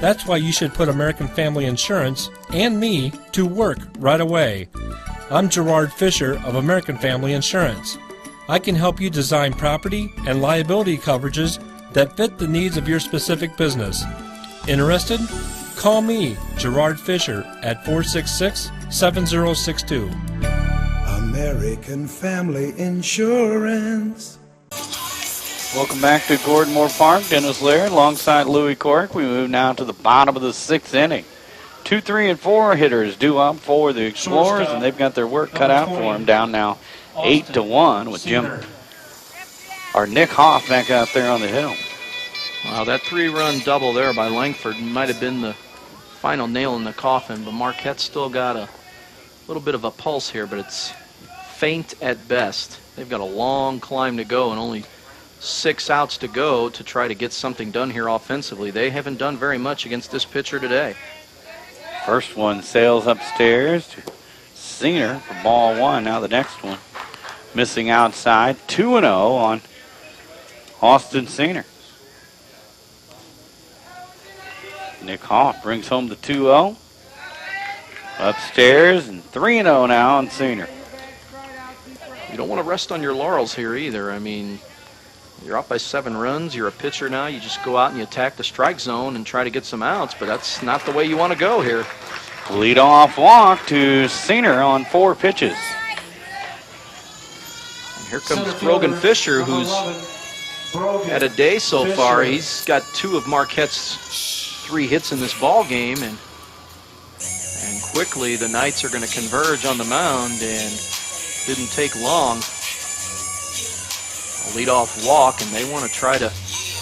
That's why you should put American Family Insurance and me to work right away. I'm Gerard Fisher of American Family Insurance. I can help you design property and liability coverages that fit the needs of your specific business. Interested? Call me, Gerard Fisher, at 466-7062. American Family Insurance. Welcome back to Gordon Moore Park. Dennis Laird alongside Louis Cork. We move now to the bottom of the 6th inning. 2, 3, and 4 hitters due up for the Explorers, and they've got their work cut out for them. Down now 8-1 with Nick Hoff back out there on the hill. Wow, that 3-run double there by Langford might have been the final nail in the coffin, but Marquette's still got a little bit of a pulse here, but it's faint at best. They've got a long climb to go and only 6 outs to go to try to get something done here offensively. They haven't done very much against this pitcher today. First one sails upstairs to Singer for ball one. Now the next one missing outside. 2-0 on Austin Singer. Nick Hoff brings home the 2-0. Upstairs and 3-0 now on Singer. You don't want to rest on your laurels here either. I mean, you're up by 7 runs. You're a pitcher now. You just go out and you attack the strike zone and try to get some outs, but that's not the way you want to go here. Leadoff walk to Singer on 4 pitches. And here comes Brogan Fisher, who's had a day so far. He's got 2 of Marquette's 3 hits in this ball game, and quickly the Knights are going to converge on the mound, and didn't take long. A leadoff walk, and they want to try to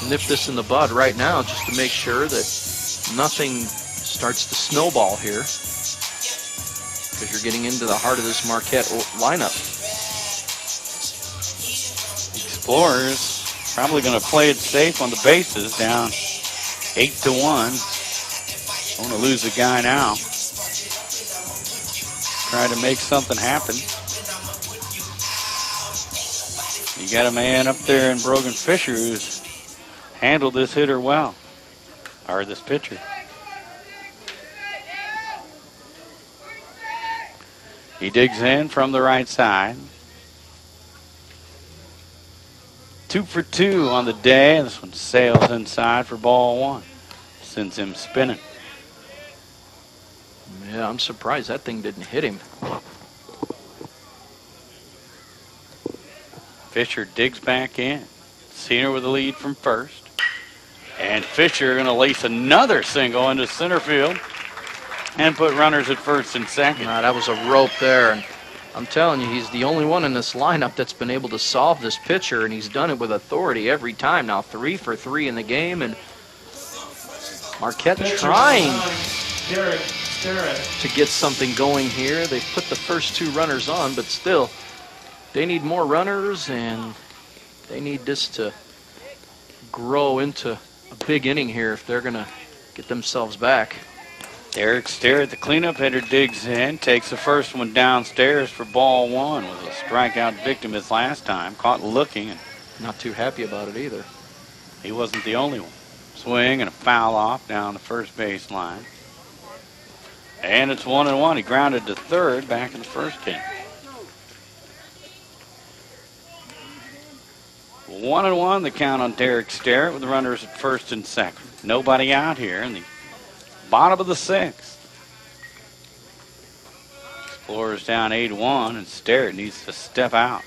nip this in the bud right now just to make sure that nothing starts to snowball here, because you're getting into the heart of this Marquette lineup. Explorers probably going to play it safe on the bases, down 8-1. Don't want to lose a guy now. Try to make something happen. You got a man up there in Brogan Fisher who's handled this hitter well, or this pitcher. He digs in from the right side. 2 for 2 on the day, and this one sails inside for ball one. Sends him spinning. Yeah, I'm surprised that thing didn't hit him. Fisher digs back in. Singer with the lead from first. And Fisher going to lace another single into center field and put runners at first and second. That was a rope there. And I'm telling you, he's the only one in this lineup that's been able to solve this pitcher, and he's done it with authority every time. Now 3 for 3 in the game, and Marquette trying to get something going here. They've put the first 2 runners on, but still They need more runners, and they need this to grow into a big inning here if they're going to get themselves back. Derek Sterrett, the cleanup hitter, digs in, takes the first one downstairs for ball one. Was a strikeout victim his last time. Caught looking. And not too happy about it either. He wasn't the only one. Swing and a foul off down the first base line. And it's 1-1. He grounded to third back in the first inning. 1-1 the count on Derek Sterrett with the runners at first and second. Nobody out here in the bottom of the sixth. Explorers down 8-1, and Sterrett needs to step out.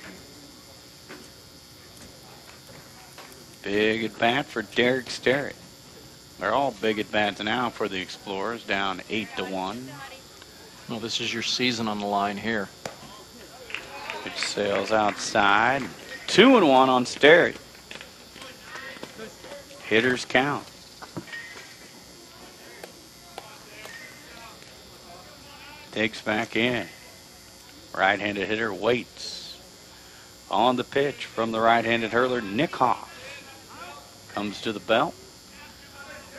Big at bat for Derek Sterrett. They're all big at bats now for the Explorers, down 8-1. Well, this is your season on the line here. Pitch sails outside. 2-1 on Sterrett. Hitters count. Digs back in. Right-handed hitter waits. On the pitch from the right-handed hurler, Nick Hoff. Comes to the belt.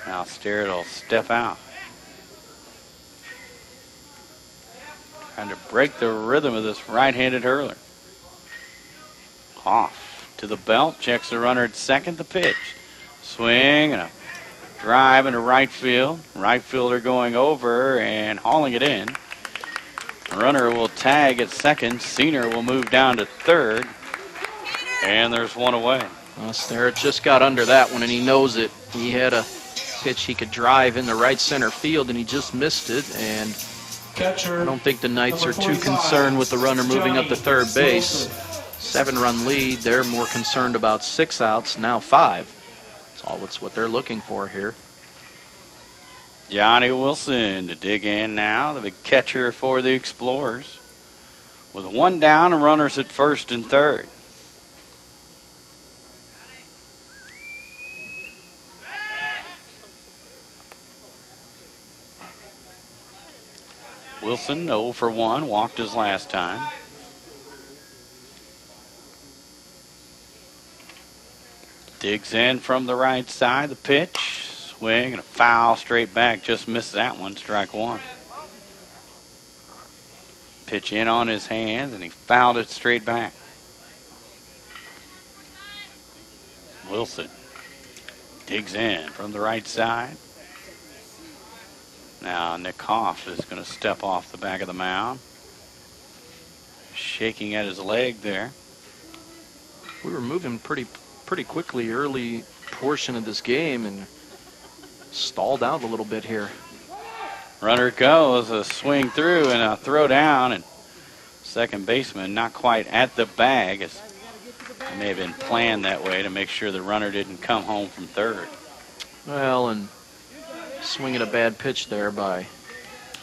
Now Sterrett will step out. Trying to break the rhythm of this right-handed hurler. Hoff to the belt, checks the runner at second, the pitch. Swing and a drive into right field. Right fielder going over and hauling it in. The runner will tag at second. Senior will move down to third. And there's one away. Sterrett just got under that one, and he knows it. He had a pitch he could drive in the right center field, and he just missed it. And I don't think the Knights are too concerned with the runner moving up to third base. 7-run lead. They're more concerned about 6 outs, now 5. That's what they're looking for here. Johnny Wilson to dig in now, the big catcher for the Explorers. With 1 down and runners at first and third. Wilson 0 for 1, walked his last time. Digs in from the right side, the pitch, swing, and a foul straight back. Just missed that one, strike one. Pitch in on his hands, and he fouled it straight back. Wilson digs in from the right side. Now Nick Hoff is going to step off the back of the mound. Shaking at his leg there. We were moving pretty quickly early portion of this game and stalled out a little bit here. Runner goes, a swing through and a throw down, and second baseman not quite at the bag. It may have been planned that way to make sure the runner didn't come home from third. Well, and swinging a bad pitch there by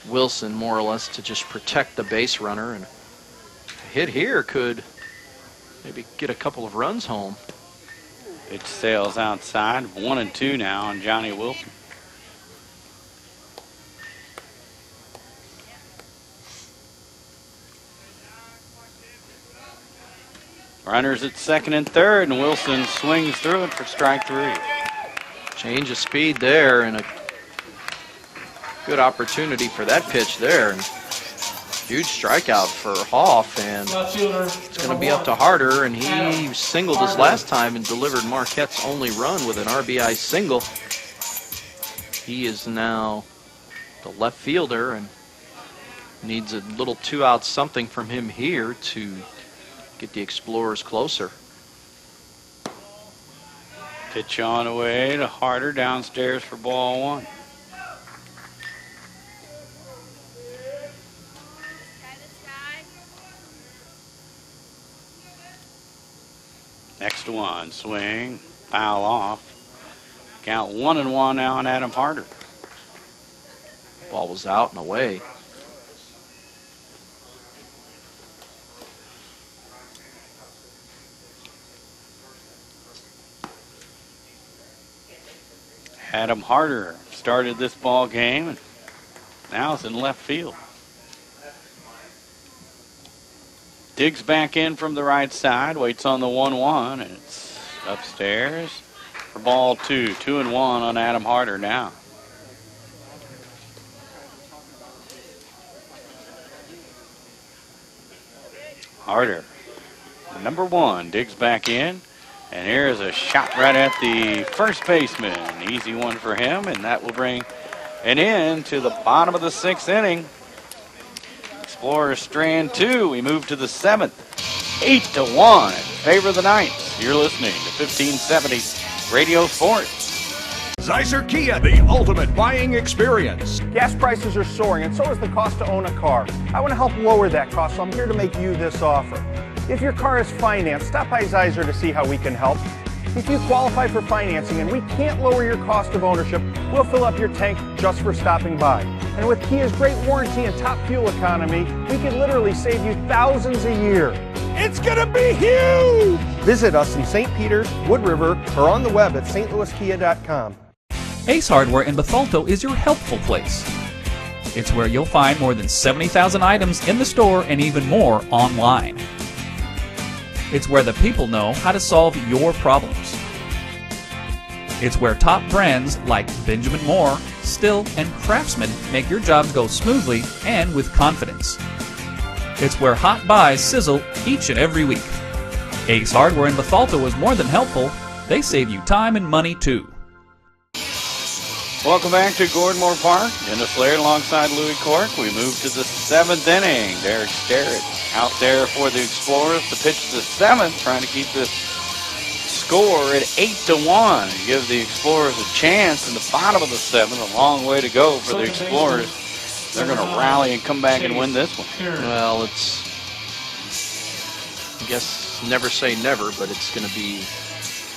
Wilson, more or less to just protect the base runner, and a hit here could maybe get a couple of runs home. Pitch sails outside, 1-2 now on Johnny Wilson. Runners at second and third, and Wilson swings through it for strike 3. Change of speed there, and a good opportunity for that pitch there. And huge strikeout for Hoff, and it's going to be up to Harder, and he singled his last time and delivered Marquette's only run with an RBI single. He is now the left fielder and needs a little 2-out something from him here to get the Explorers closer. Pitch on the way to Harder downstairs for ball 1. Next one, swing, foul off. Count 1-1 now on Adam Harder. Ball was out and away. Adam Harder started this ball game and now is in left field. Digs back in from the right side, waits on the 1-1, and it's upstairs for ball 2. 2-1 on Adam Harder now. Harder, number 1, digs back in, and here's a shot right at the first baseman. An easy one for him, and that will bring an end to the bottom of the 6th inning. Explorers strand 2. We move to the 7th. 8-1 in favor of the Knights. You're listening to 1570 Radio Sports. Zeiser Kia, the ultimate buying experience. Gas prices are soaring, and so is the cost to own a car. I want to help lower that cost, so I'm here to make you this offer. If your car is financed, stop by Zeiser to see how we can help. If you qualify for financing and we can't lower your cost of ownership, we'll fill up your tank just for stopping by. And with Kia's great warranty and top fuel economy, we can literally save you thousands a year. It's gonna be huge! Visit us in St. Peters, Wood River, or on the web at stlouiskia.com. Ace Hardware in Bethalto is your helpful place. It's where you'll find more than 70,000 items in the store and even more online. It's where the people know how to solve your problems. It's where top brands like Benjamin Moore, Still, and Craftsman make your jobs go smoothly and with confidence. It's where hot buys sizzle each and every week. Ace Hardware in Bethalto is more than helpful. They save you time and money too. Welcome back to Gordonmore Park. Dennis Laird alongside Louis Cork. We move to the 7th inning. Derek Sterrett out there for the Explorers to pitch the 7th, trying to keep this score at 8-1 and give the Explorers a chance in the bottom of the 7th. A long way to go for the Explorers. They're going to rally and come back and win this one. Well, it's, I guess, never say never, but it's going to be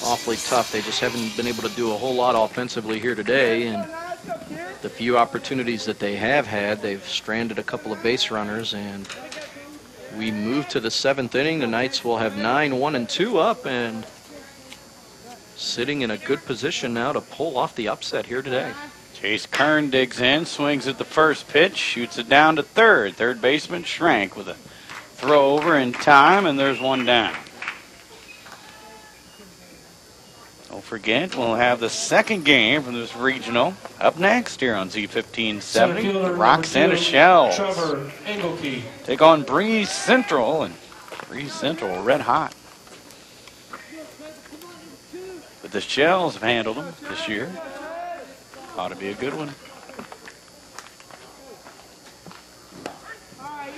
awfully tough. They just haven't been able to do a whole lot offensively here today, and the few opportunities that they have had, they've stranded a couple of base runners, and we move to the 7th inning. The Knights will have 9-1-2 up and sitting in a good position now to pull off the upset here today. Chase Kern digs in, swings at the first pitch, shoots it down to third. Third baseman Schrank with a throw over in time, and there's one down. Don't forget, we'll have the second game from this regional up next here on Z1570. Roxanna Shells take on Breeze Central, and Breeze Central red hot. But the Shells have handled them this year. Ought to be a good one.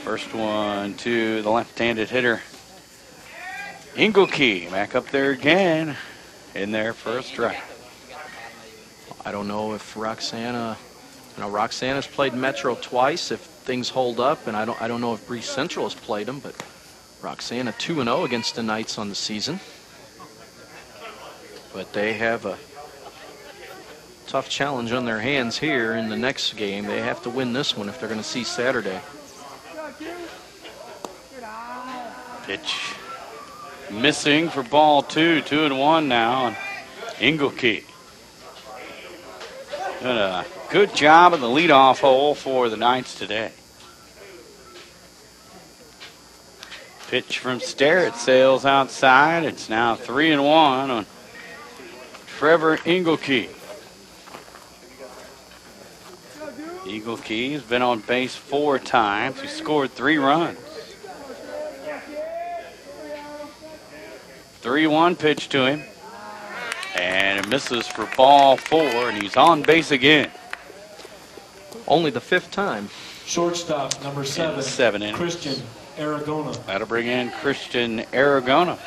First one to the left-handed hitter, Engelke, back up there again. In there for a strike. I don't know if Roxanna's played Metro twice. If things hold up, and I don't know if Breeze Central has played them, but Roxanna 2-0 against the Knights on the season. But they have a tough challenge on their hands here in the next game. They have to win this one if they're going to see Saturday. Pitch missing for ball 2. 2-1 now. Engelke doing a good job in the leadoff hole for the Knights today. Pitch from Sterrett sails outside. It's now 3-1 on Trevor Engelke. Engelke has been on base 4 times. He scored 3 runs. 3-1 pitch to him, and it misses for ball 4, and he's on base again. Only the 5th time. Shortstop number 7, Christian Aragona. That'll bring in Christian Aragona.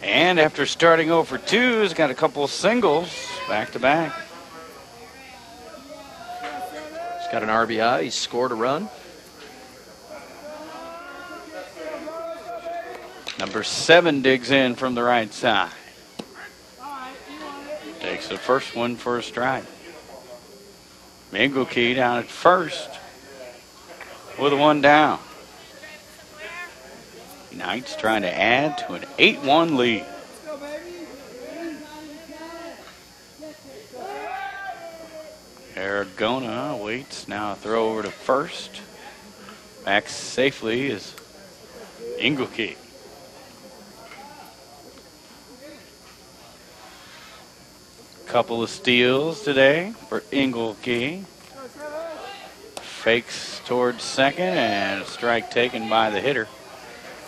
And after starting 0 for 2, he's got a couple of singles back to back. He's got an RBI. He's scored a run. Number 7 digs in from the right side. Takes the first one for a strike. Engelke down at first with a 1 down. Knights trying to add to an 8-1 lead. Aragona waits, now a throw over to first. Back safely is Engelke. Couple of steals today for Engelke. Fakes towards second and a strike taken by the hitter.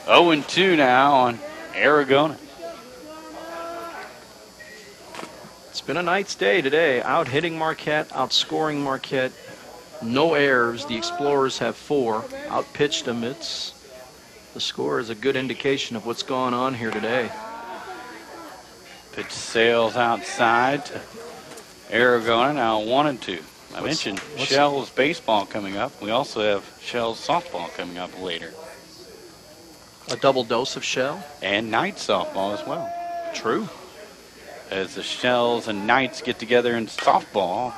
0-2 now on Aragona. It's been a night's day today. Out hitting Marquette, outscoring Marquette. No errors. The Explorers have 4. Out pitched them. The score is a good indication of what's going on here today. Pitch sails outside to Aragona, now 1-2. I mentioned Shell's baseball coming up. We also have Shell's softball coming up later. A double dose of Shell. And Knight softball as well. True. As the Shells and Knights get together in softball,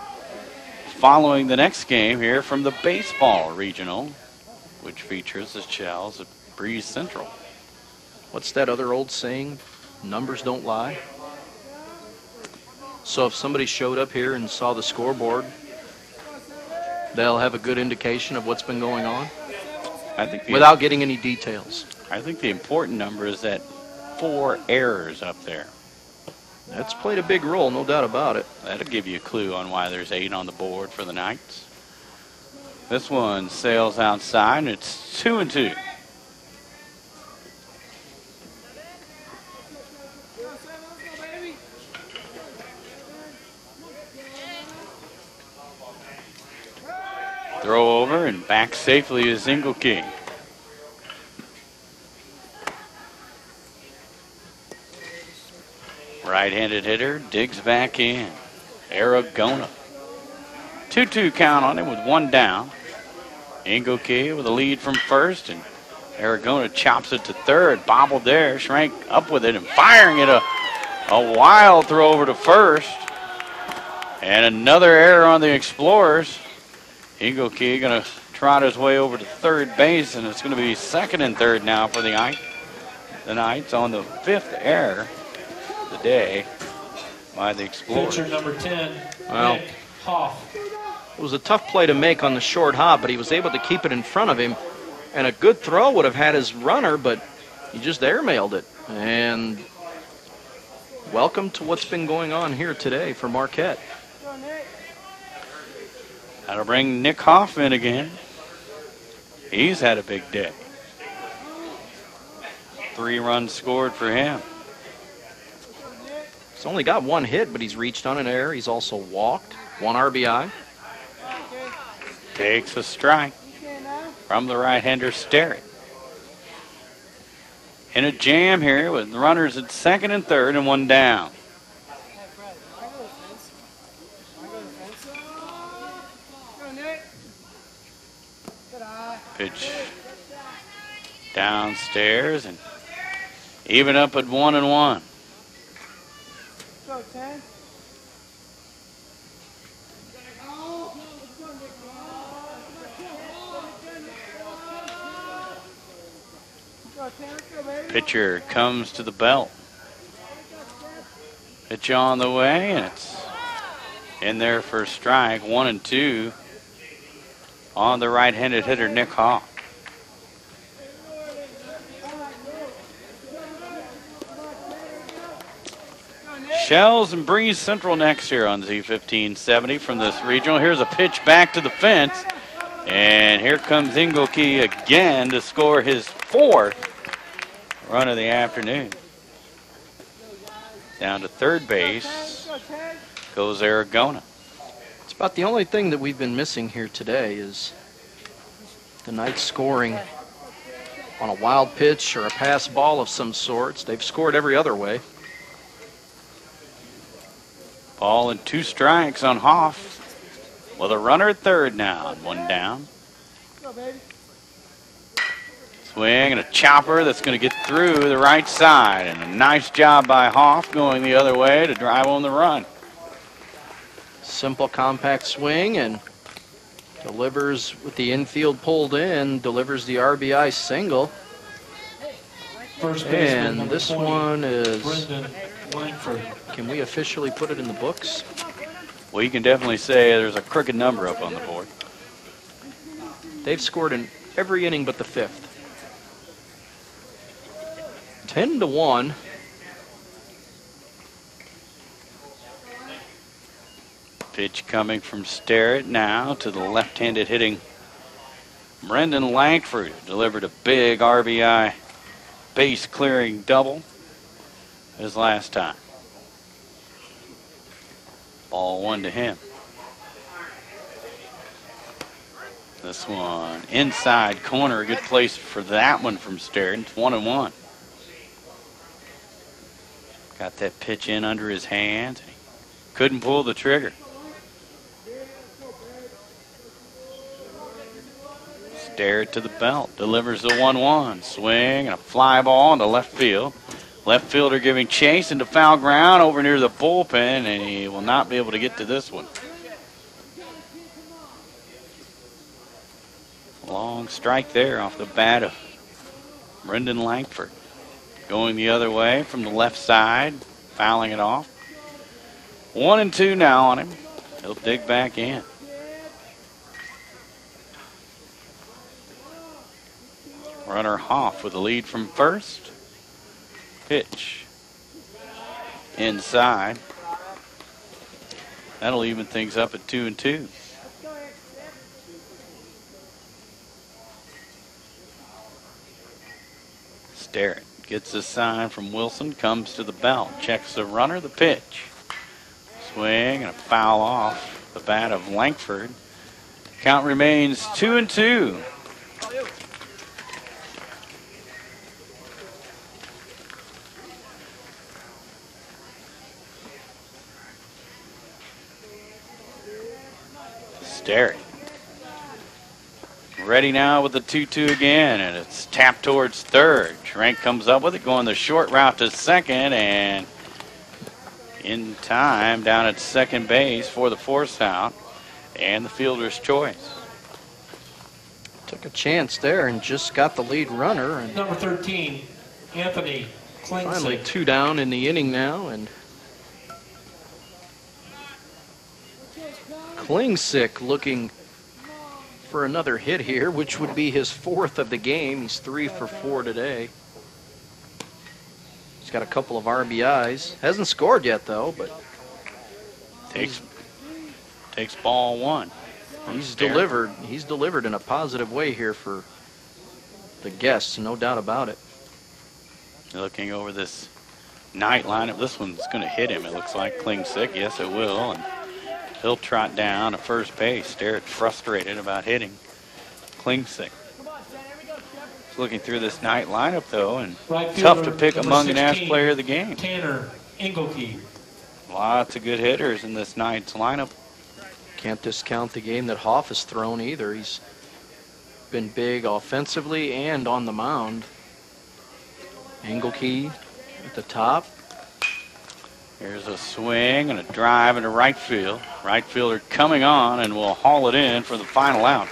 following the next game here from the baseball regional, which features the Shells at Breeze Central. What's that other old saying? Numbers don't lie. So if somebody showed up here and saw the scoreboard, they'll have a good indication of what's been going on? I think without getting any details. I think the important number is that 4 errors up there. That's played a big role, no doubt about it. That'll give you a clue on why there's 8 on the board for the Knights. This one sails outside, and it's 2-2. Throw over and back safely is Engelke. Right-handed hitter digs back in. Aragona. 2-2 count on him with 1 down. Engelke with a lead from first, and Aragona chops it to third. Bobbled there. Schrank up with it and firing it. A wild throw over to first. And another error on the Explorers. Engelke going to trot his way over to third base, and it's going to be second and third now for the Knights on the 5th error of the day by the Explorers. Pitcher number 10, well, Hoff. It was a tough play to make on the short hop, but he was able to keep it in front of him. And a good throw would have had his runner, but he just airmailed it. And welcome to what's been going on here today for Marquette. That'll bring Nick Hoff in again. He's had a big day. 3 runs scored for him. He's only got 1 hit, but he's reached on an error. He's also walked. 1 RBI. Takes a strike from the right-hander Sterrett. In a jam here with runners at second and third and 1 down. Pitch downstairs and even up at 1-1. Pitcher comes to the belt. Pitch on the way, and it's in there for a strike. 1-2 on the right-handed hitter Nick Hoff. Shells and Breeze Central next year on Z1570 from this regional. Here's a pitch back to the fence, and here comes Engelke again to score his 4th run of the afternoon. Down to third base goes Aragona. It's about the only thing that we've been missing here today is the Knights scoring on a wild pitch or a pass ball of some sorts. They've scored every other way. Ball and 2 strikes on Hoff with a runner at third now and 1 down. Swing and a chopper that's going to get through the right side, and a nice job by Hoff going the other way to drive on the run. Simple compact swing and delivers with the infield pulled in, delivers the RBI single. And this one is, can we officially put it in the books? Well, you can definitely say there's a crooked number up on the board. They've scored in every inning but the 5th. 10-1. Pitch coming from Sterrett now to the left-handed hitting Brendan Langford. Delivered a big RBI base-clearing double his last time. Ball 1 to him. This one inside corner, a good place for that one from Sterrett. It's 1-1. Got that pitch in under his hands. And he couldn't pull the trigger. Sterrett to the belt, delivers the 1-1. Swing and a fly ball into left field. Left fielder giving chase into foul ground over near the bullpen, and he will not be able to get to this one. Long strike there off the bat of Brendan Langford. Going the other way from the left side, fouling it off. 1-2 now on him. He'll dig back in. Runner Hoff with the lead from first. Pitch inside. That'll even things up at 2-2. Sterrett gets a sign from Wilson, comes to the belt, checks the runner, the pitch. Swing and a foul off the bat of Langford. Count remains 2-2. Sterrett. Ready now with the 2-2 again, and it's tapped towards third. Schrank comes up with it, going the short route to second, and in time down at second base for the force out and the fielder's choice. Took a chance there and just got the lead runner. And Number 13, Anthony Klingsick. Finally 2 down in the inning now, and Klingsick looking for another hit here, which would be his 4th of the game. He's 3 for 4 today. He's got a couple of RBIs. Hasn't scored yet though, but takes ball 1. He's delivered. He's delivered in a positive way here for the guests, no doubt about it. Looking over this night lineup, this one's going to hit him. It looks like Klingsick. Yes, it will. And he'll trot down to first base. Sterrett frustrated about hitting Klingsick. Looking through this night lineup, though, and tough to pick among an ass player of the game. Tanner Engelke. Lots of good hitters in this night's lineup. Can't discount the game that Hoff has thrown either. He's been big offensively and on the mound. Engelke at the top. Here's a swing and a drive into right field. Right fielder coming on and will haul it in for the final out.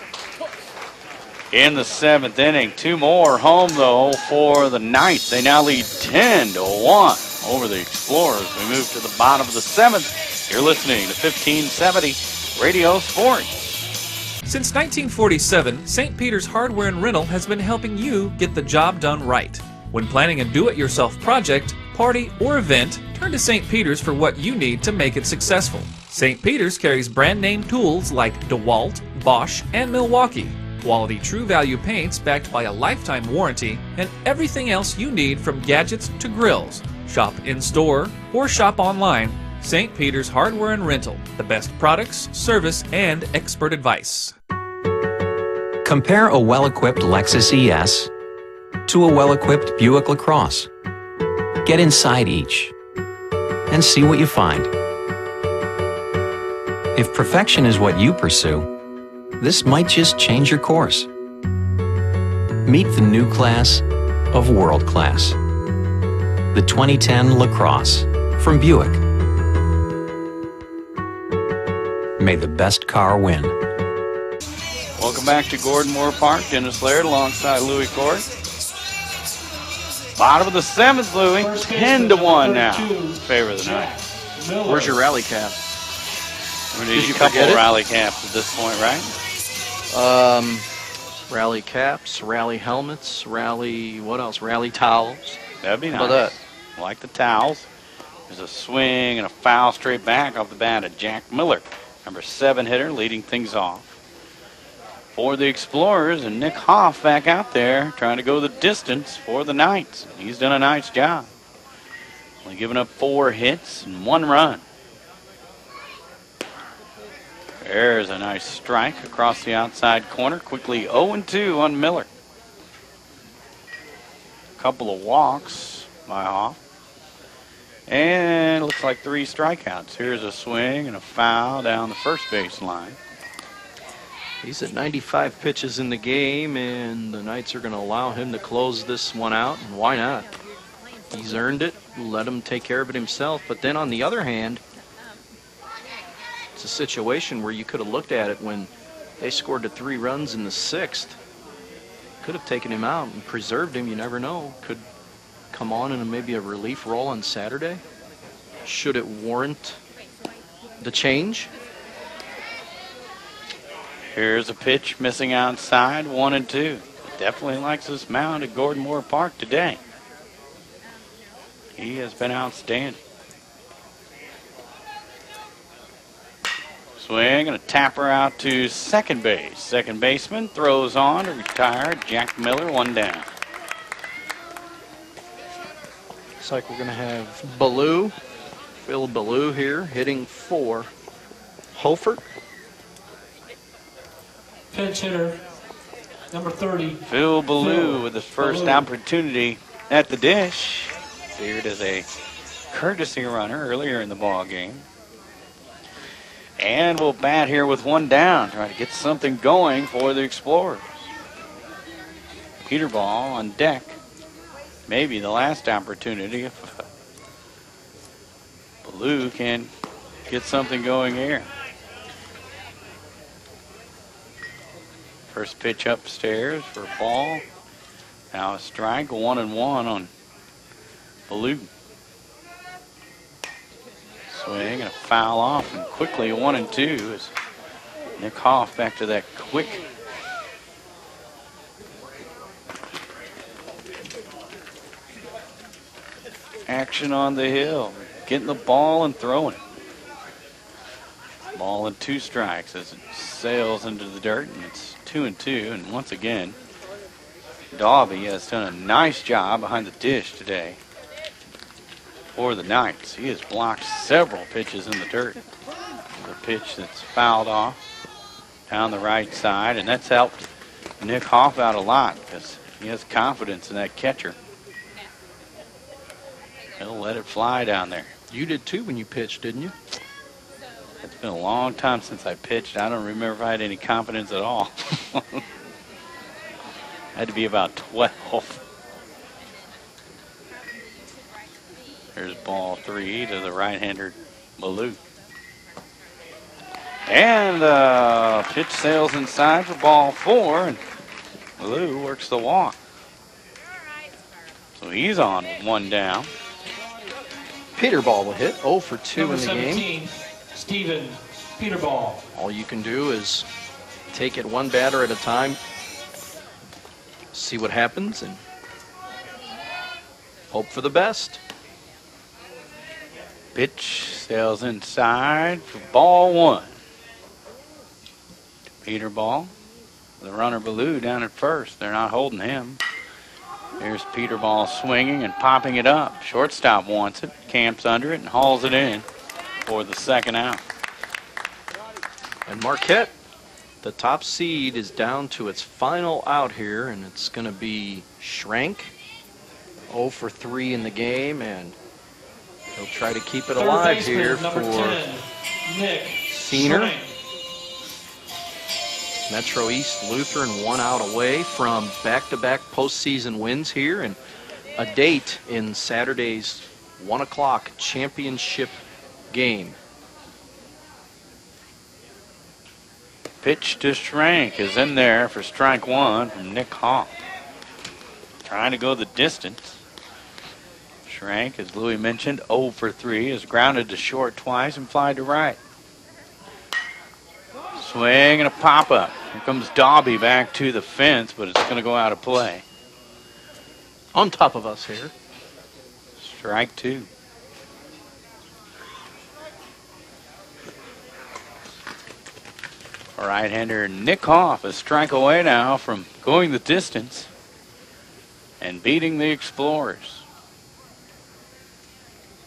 In the 7th inning, 2 more home though for the Knights. They now lead 10-1 over the Explorers. We move to the bottom of the 7th. You're listening to 1570 Radio Sports. Since 1947, St. Peter's Hardware and Rental has been helping you get the job done right. When planning a do-it-yourself project, party, or event, turn to St. Peter's for what you need to make it successful. St. Peter's carries brand name tools like DeWalt, Bosch, and Milwaukee, quality true value paints backed by a lifetime warranty, and everything else you need from gadgets to grills. Shop in-store or shop online. St. Peter's Hardware and Rental, the best products, service, and expert advice. Compare a well-equipped Lexus ES to a well-equipped Buick LaCrosse. Get inside each and see what you find. If perfection is what you pursue, this might just change your course. Meet the new class of world class. The 2010 LaCrosse from Buick. May the best car win. Welcome back to Gordon Moore Park. Dennis Laird alongside Louis Court. Bottom of the 7th, Louis. 10-1 now. Favor of the night. Where's your rally cap? We need a couple rally caps at this point, right? Rally caps, rally helmets, rally, what else? Rally towels. That'd be nice. How about that? Like the towels. There's a swing and a foul straight back off the bat of Jack Miller, number 7 hitter, leading things off. For the Explorers, and Nick Hoff back out there trying to go the distance for the Knights. He's done a nice job. Only giving up 4 hits and 1 run. There's a nice strike across the outside corner. Quickly 0-2 on Miller. A couple of walks by Hoff. And it looks like 3 strikeouts. Here's a swing and a foul down the first base line. He's at 95 pitches in the game, and the Knights are going to allow him to close this one out, and why not? He's earned it. Let him take care of it himself. But then on the other hand, it's a situation where you could have looked at it when they scored the 3 runs in the 6th. Could have taken him out and preserved him. You never know. Could come on in maybe a relief role on Saturday. Should it warrant the change? Here's a pitch missing outside, 1-2. Definitely likes this mound at Gordon Moore Park today. He has been outstanding. Swing and a tapper out to second base. Second baseman throws on to retire Jack Miller, 1 down. Looks like we're going to have Phil Ballou here hitting for Hofer. Pinch hitter, number 30. Phil Ballou with his first opportunity at the dish. Cleared as a courtesy runner earlier in the ball game. And we'll bat here with 1 down, trying to get something going for the Explorers. Peter Ball on deck. Maybe the last opportunity if Ballou can get something going here. First pitch upstairs for a ball. Now a strike, 1-1 on Ballou. Swing and a foul off, and quickly 1-2 as Nick Hoff back to that quick action on the hill. Getting the ball and throwing it. Ball and 2 strikes as it sails into the dirt, and it's 2-2. And once again, Daube has done a nice job behind the dish today for the Knights. He has blocked several pitches in the dirt. The pitch that's fouled off down the right side, and that's helped Nick Hoff out a lot because he has confidence in that catcher. He'll let it fly down there. You did too when you pitched, didn't you? It's been a long time since I pitched. I don't remember if I had any confidence at all. Had to be about 12. There's ball 3 to the right-hander Ballou. And pitch sails inside for ball 4, and Ballou works the walk. So he's on with 1 down. Peter Ball will hit 0 for 2 Number in the 17, game. Stephen Peter Ball. All you can do is take it 1 batter at a time, see what happens, and hope for the best. Pitch sails inside for ball 1. Peter Ball. The runner Ballou down at first. They're not holding him. Here's Peter Ball swinging and popping it up. Shortstop wants it, camps under it, and hauls it in for the 2nd out. And Marquette, the top seed, is down to its final out here, and it's going to be Schrank. 0 for 3 in the game, and he'll try to keep it alive here for 10, Nick Senior. Schrank. Metro East Lutheran 1 out away from back-to-back postseason wins here, and a date in Saturday's 1 o'clock championship game. Pitch to Schrank is in there for strike 1 from Nick Hoff. Trying to go the distance. Schrank, as Louis mentioned, 0 for 3, is grounded to short twice and fly to right. Swing and a pop-up. Here comes Dobby back to the fence, but it's going to go out of play. On top of us here. Strike 2. Right-hander Nick Hoff a strike away now from going the distance and beating the Explorers.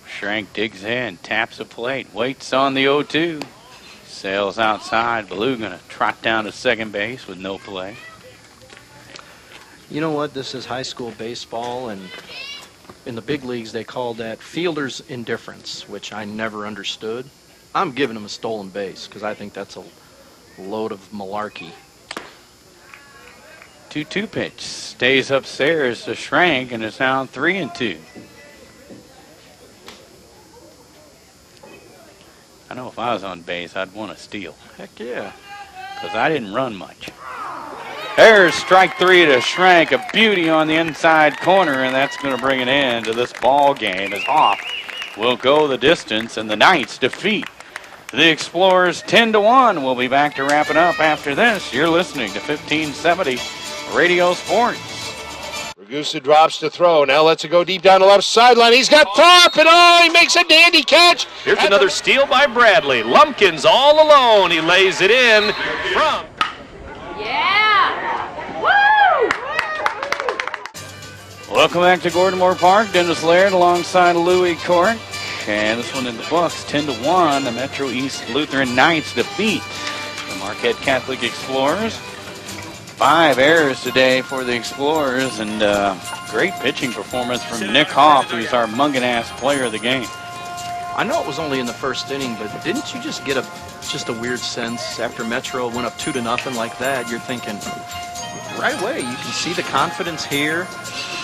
Schrank digs in, taps a plate, waits on the 0-2. Sails outside. Ballou going to trot down to second base with no play. You know what? This is high school baseball, and in the big leagues they call that fielder's indifference, which I never understood. I'm giving him a stolen base because I think that's a load of malarkey. 2-2 pitch stays upstairs to Schrank, and it's now 3-2. I know if I was on base, I'd want to steal. Heck yeah. Because I didn't run much. There's strike 3 to Schrank, a beauty on the inside corner, and that's going to bring an end to this ball game as Hoff will go the distance, and the Knights defeat the Explorers 10-1. We'll be back to wrap it up after this. You're listening to 1570 Radio Sports. Ragusa drops to throw. Now lets it go deep down the left sideline. He's got Thorpe, and he makes a dandy catch. Here's another steal by Bradley. Lumpkins all alone. He lays it in from. Yeah! Woo! Welcome back to Gordon Moore Park. Dennis Laird alongside Louis Court. And this one in the books, 10-1. The Metro East Lutheran Knights defeat the Marquette Catholic Explorers. 5 errors today for the Explorers, and great pitching performance from Nick Hoff, who's our Mungan-ass player of the game. I know it was only in the first inning, but didn't you just get a weird sense after Metro went up 2-0 like that? You're thinking right away. You can see the confidence here,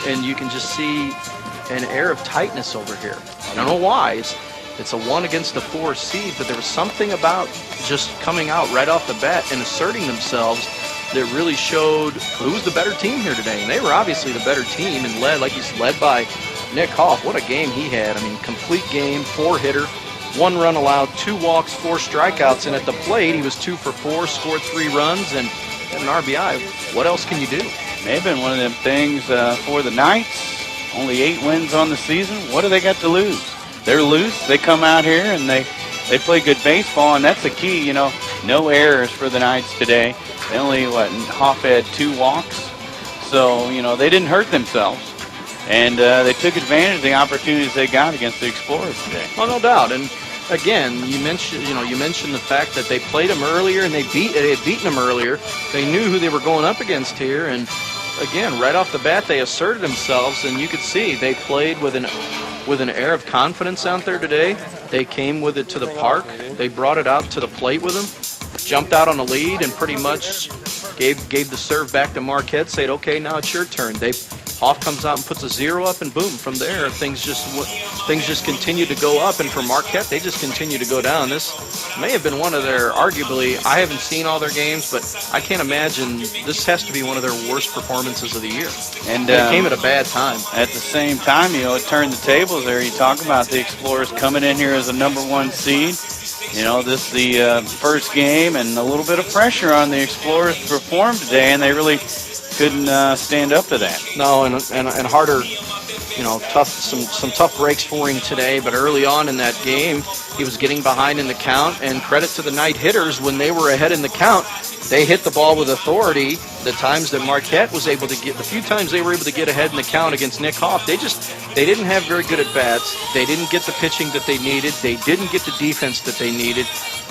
and you can just see an air of tightness over here. I don't know why. It's a 1-4 seed, but there was something about just coming out right off the bat and asserting themselves that really showed who's the better team here today. And they were obviously the better team and led by Nick Hoff. What a game he had. I mean, complete game, 4-hitter, 1 run allowed, 2 walks, 4 strikeouts. And at the plate, he was 2 for 4, scored 3 runs, and an RBI. What else can you do? May have been one of them things for the Knights. Only 8 wins on the season. What do they got to lose? They're loose. They come out here and they play good baseball, and that's the key. You know, no errors for the Knights today. They only, Hoff had 2 walks. So, you know, they didn't hurt themselves. And they took advantage of the opportunities they got against the Explorers today. Oh, no doubt. And again, you mentioned the fact that they played them earlier and they had beaten them earlier. They knew who they were going up against here, and again, right off the bat, they asserted themselves, and you could see they played with an air of confidence out there today. They came with it to the park. They brought it out to the plate with them, jumped out on a lead, and pretty much gave the serve back to Marquette, said, okay, now it's your turn. Hoff comes out and puts a 0 up, and boom, from there, things just continue to go up, and for Marquette, they just continue to go down. This may have been one of their, arguably, I haven't seen all their games, but I can't imagine, this has to be one of their worst performances of the year. And it came at a bad time. At the same time, you know, it turned the tables there. You talk about the Explorers coming in here as a #1 seed. You know, this is the first game, and a little bit of pressure on the Explorers to perform today, and they really couldn't stand up to that. No, and harder, you know, some tough breaks for him today, but early on in that game, he was getting behind in the count, and credit to the Knight hitters, when they were ahead in the count, they hit the ball with authority. The times that Marquette was able to get, the few times they were able to get ahead in the count against Nick Hoff, they didn't have very good at-bats. They didn't get the pitching that they needed. They didn't get the defense that they needed.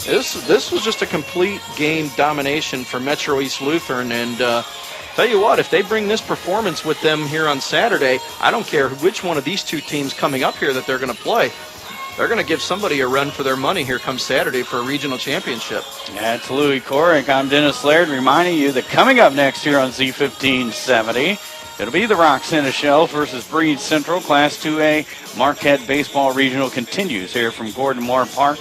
This was just a complete game domination for Metro East Lutheran, and tell you what, if they bring this performance with them here on Saturday, I don't care which one of these 2 teams coming up here that they're going to play. They're going to give somebody a run for their money here come Saturday for a regional championship. That's Louis Corrick. I'm Dennis Laird, reminding you that coming up next here on Z1570, it'll be the Roxana Shell versus Breed Central. Class 2A Marquette Baseball Regional continues here from Gordon Moore Park.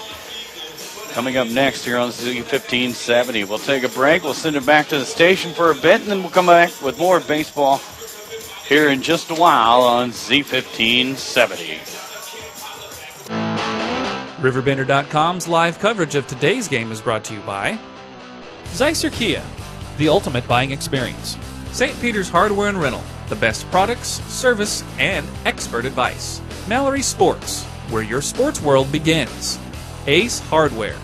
Coming up next here on Z1570. We'll take a break. We'll send it back to the station for a bit, and then we'll come back with more baseball here in just a while on Z1570. RiverBender.com's live coverage of today's game is brought to you by Zeisser Kia. the ultimate buying experience. St. Peter's Hardware and Rental, the best products, service, and expert advice. Mallory Sports, where your sports world begins. Ace Hardware.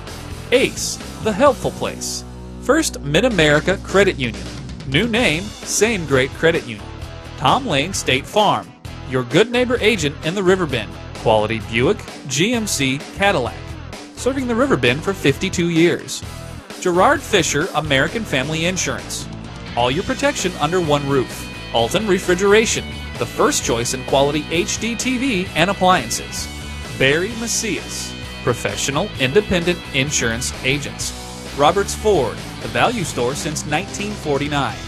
Ace, the helpful place. First Mid-America Credit Union. New name, same great credit union. Tom Lane State Farm, your good neighbor agent in the Riverbend. Quality Buick, GMC, Cadillac. Serving the Riverbend for 52 years. Gerard Fisher American Family Insurance. All your protection under one roof. Alton Refrigeration, the first choice in quality HD TV and appliances. Barry Macias, professional independent insurance agents. Roberts Ford, the value store since 1949.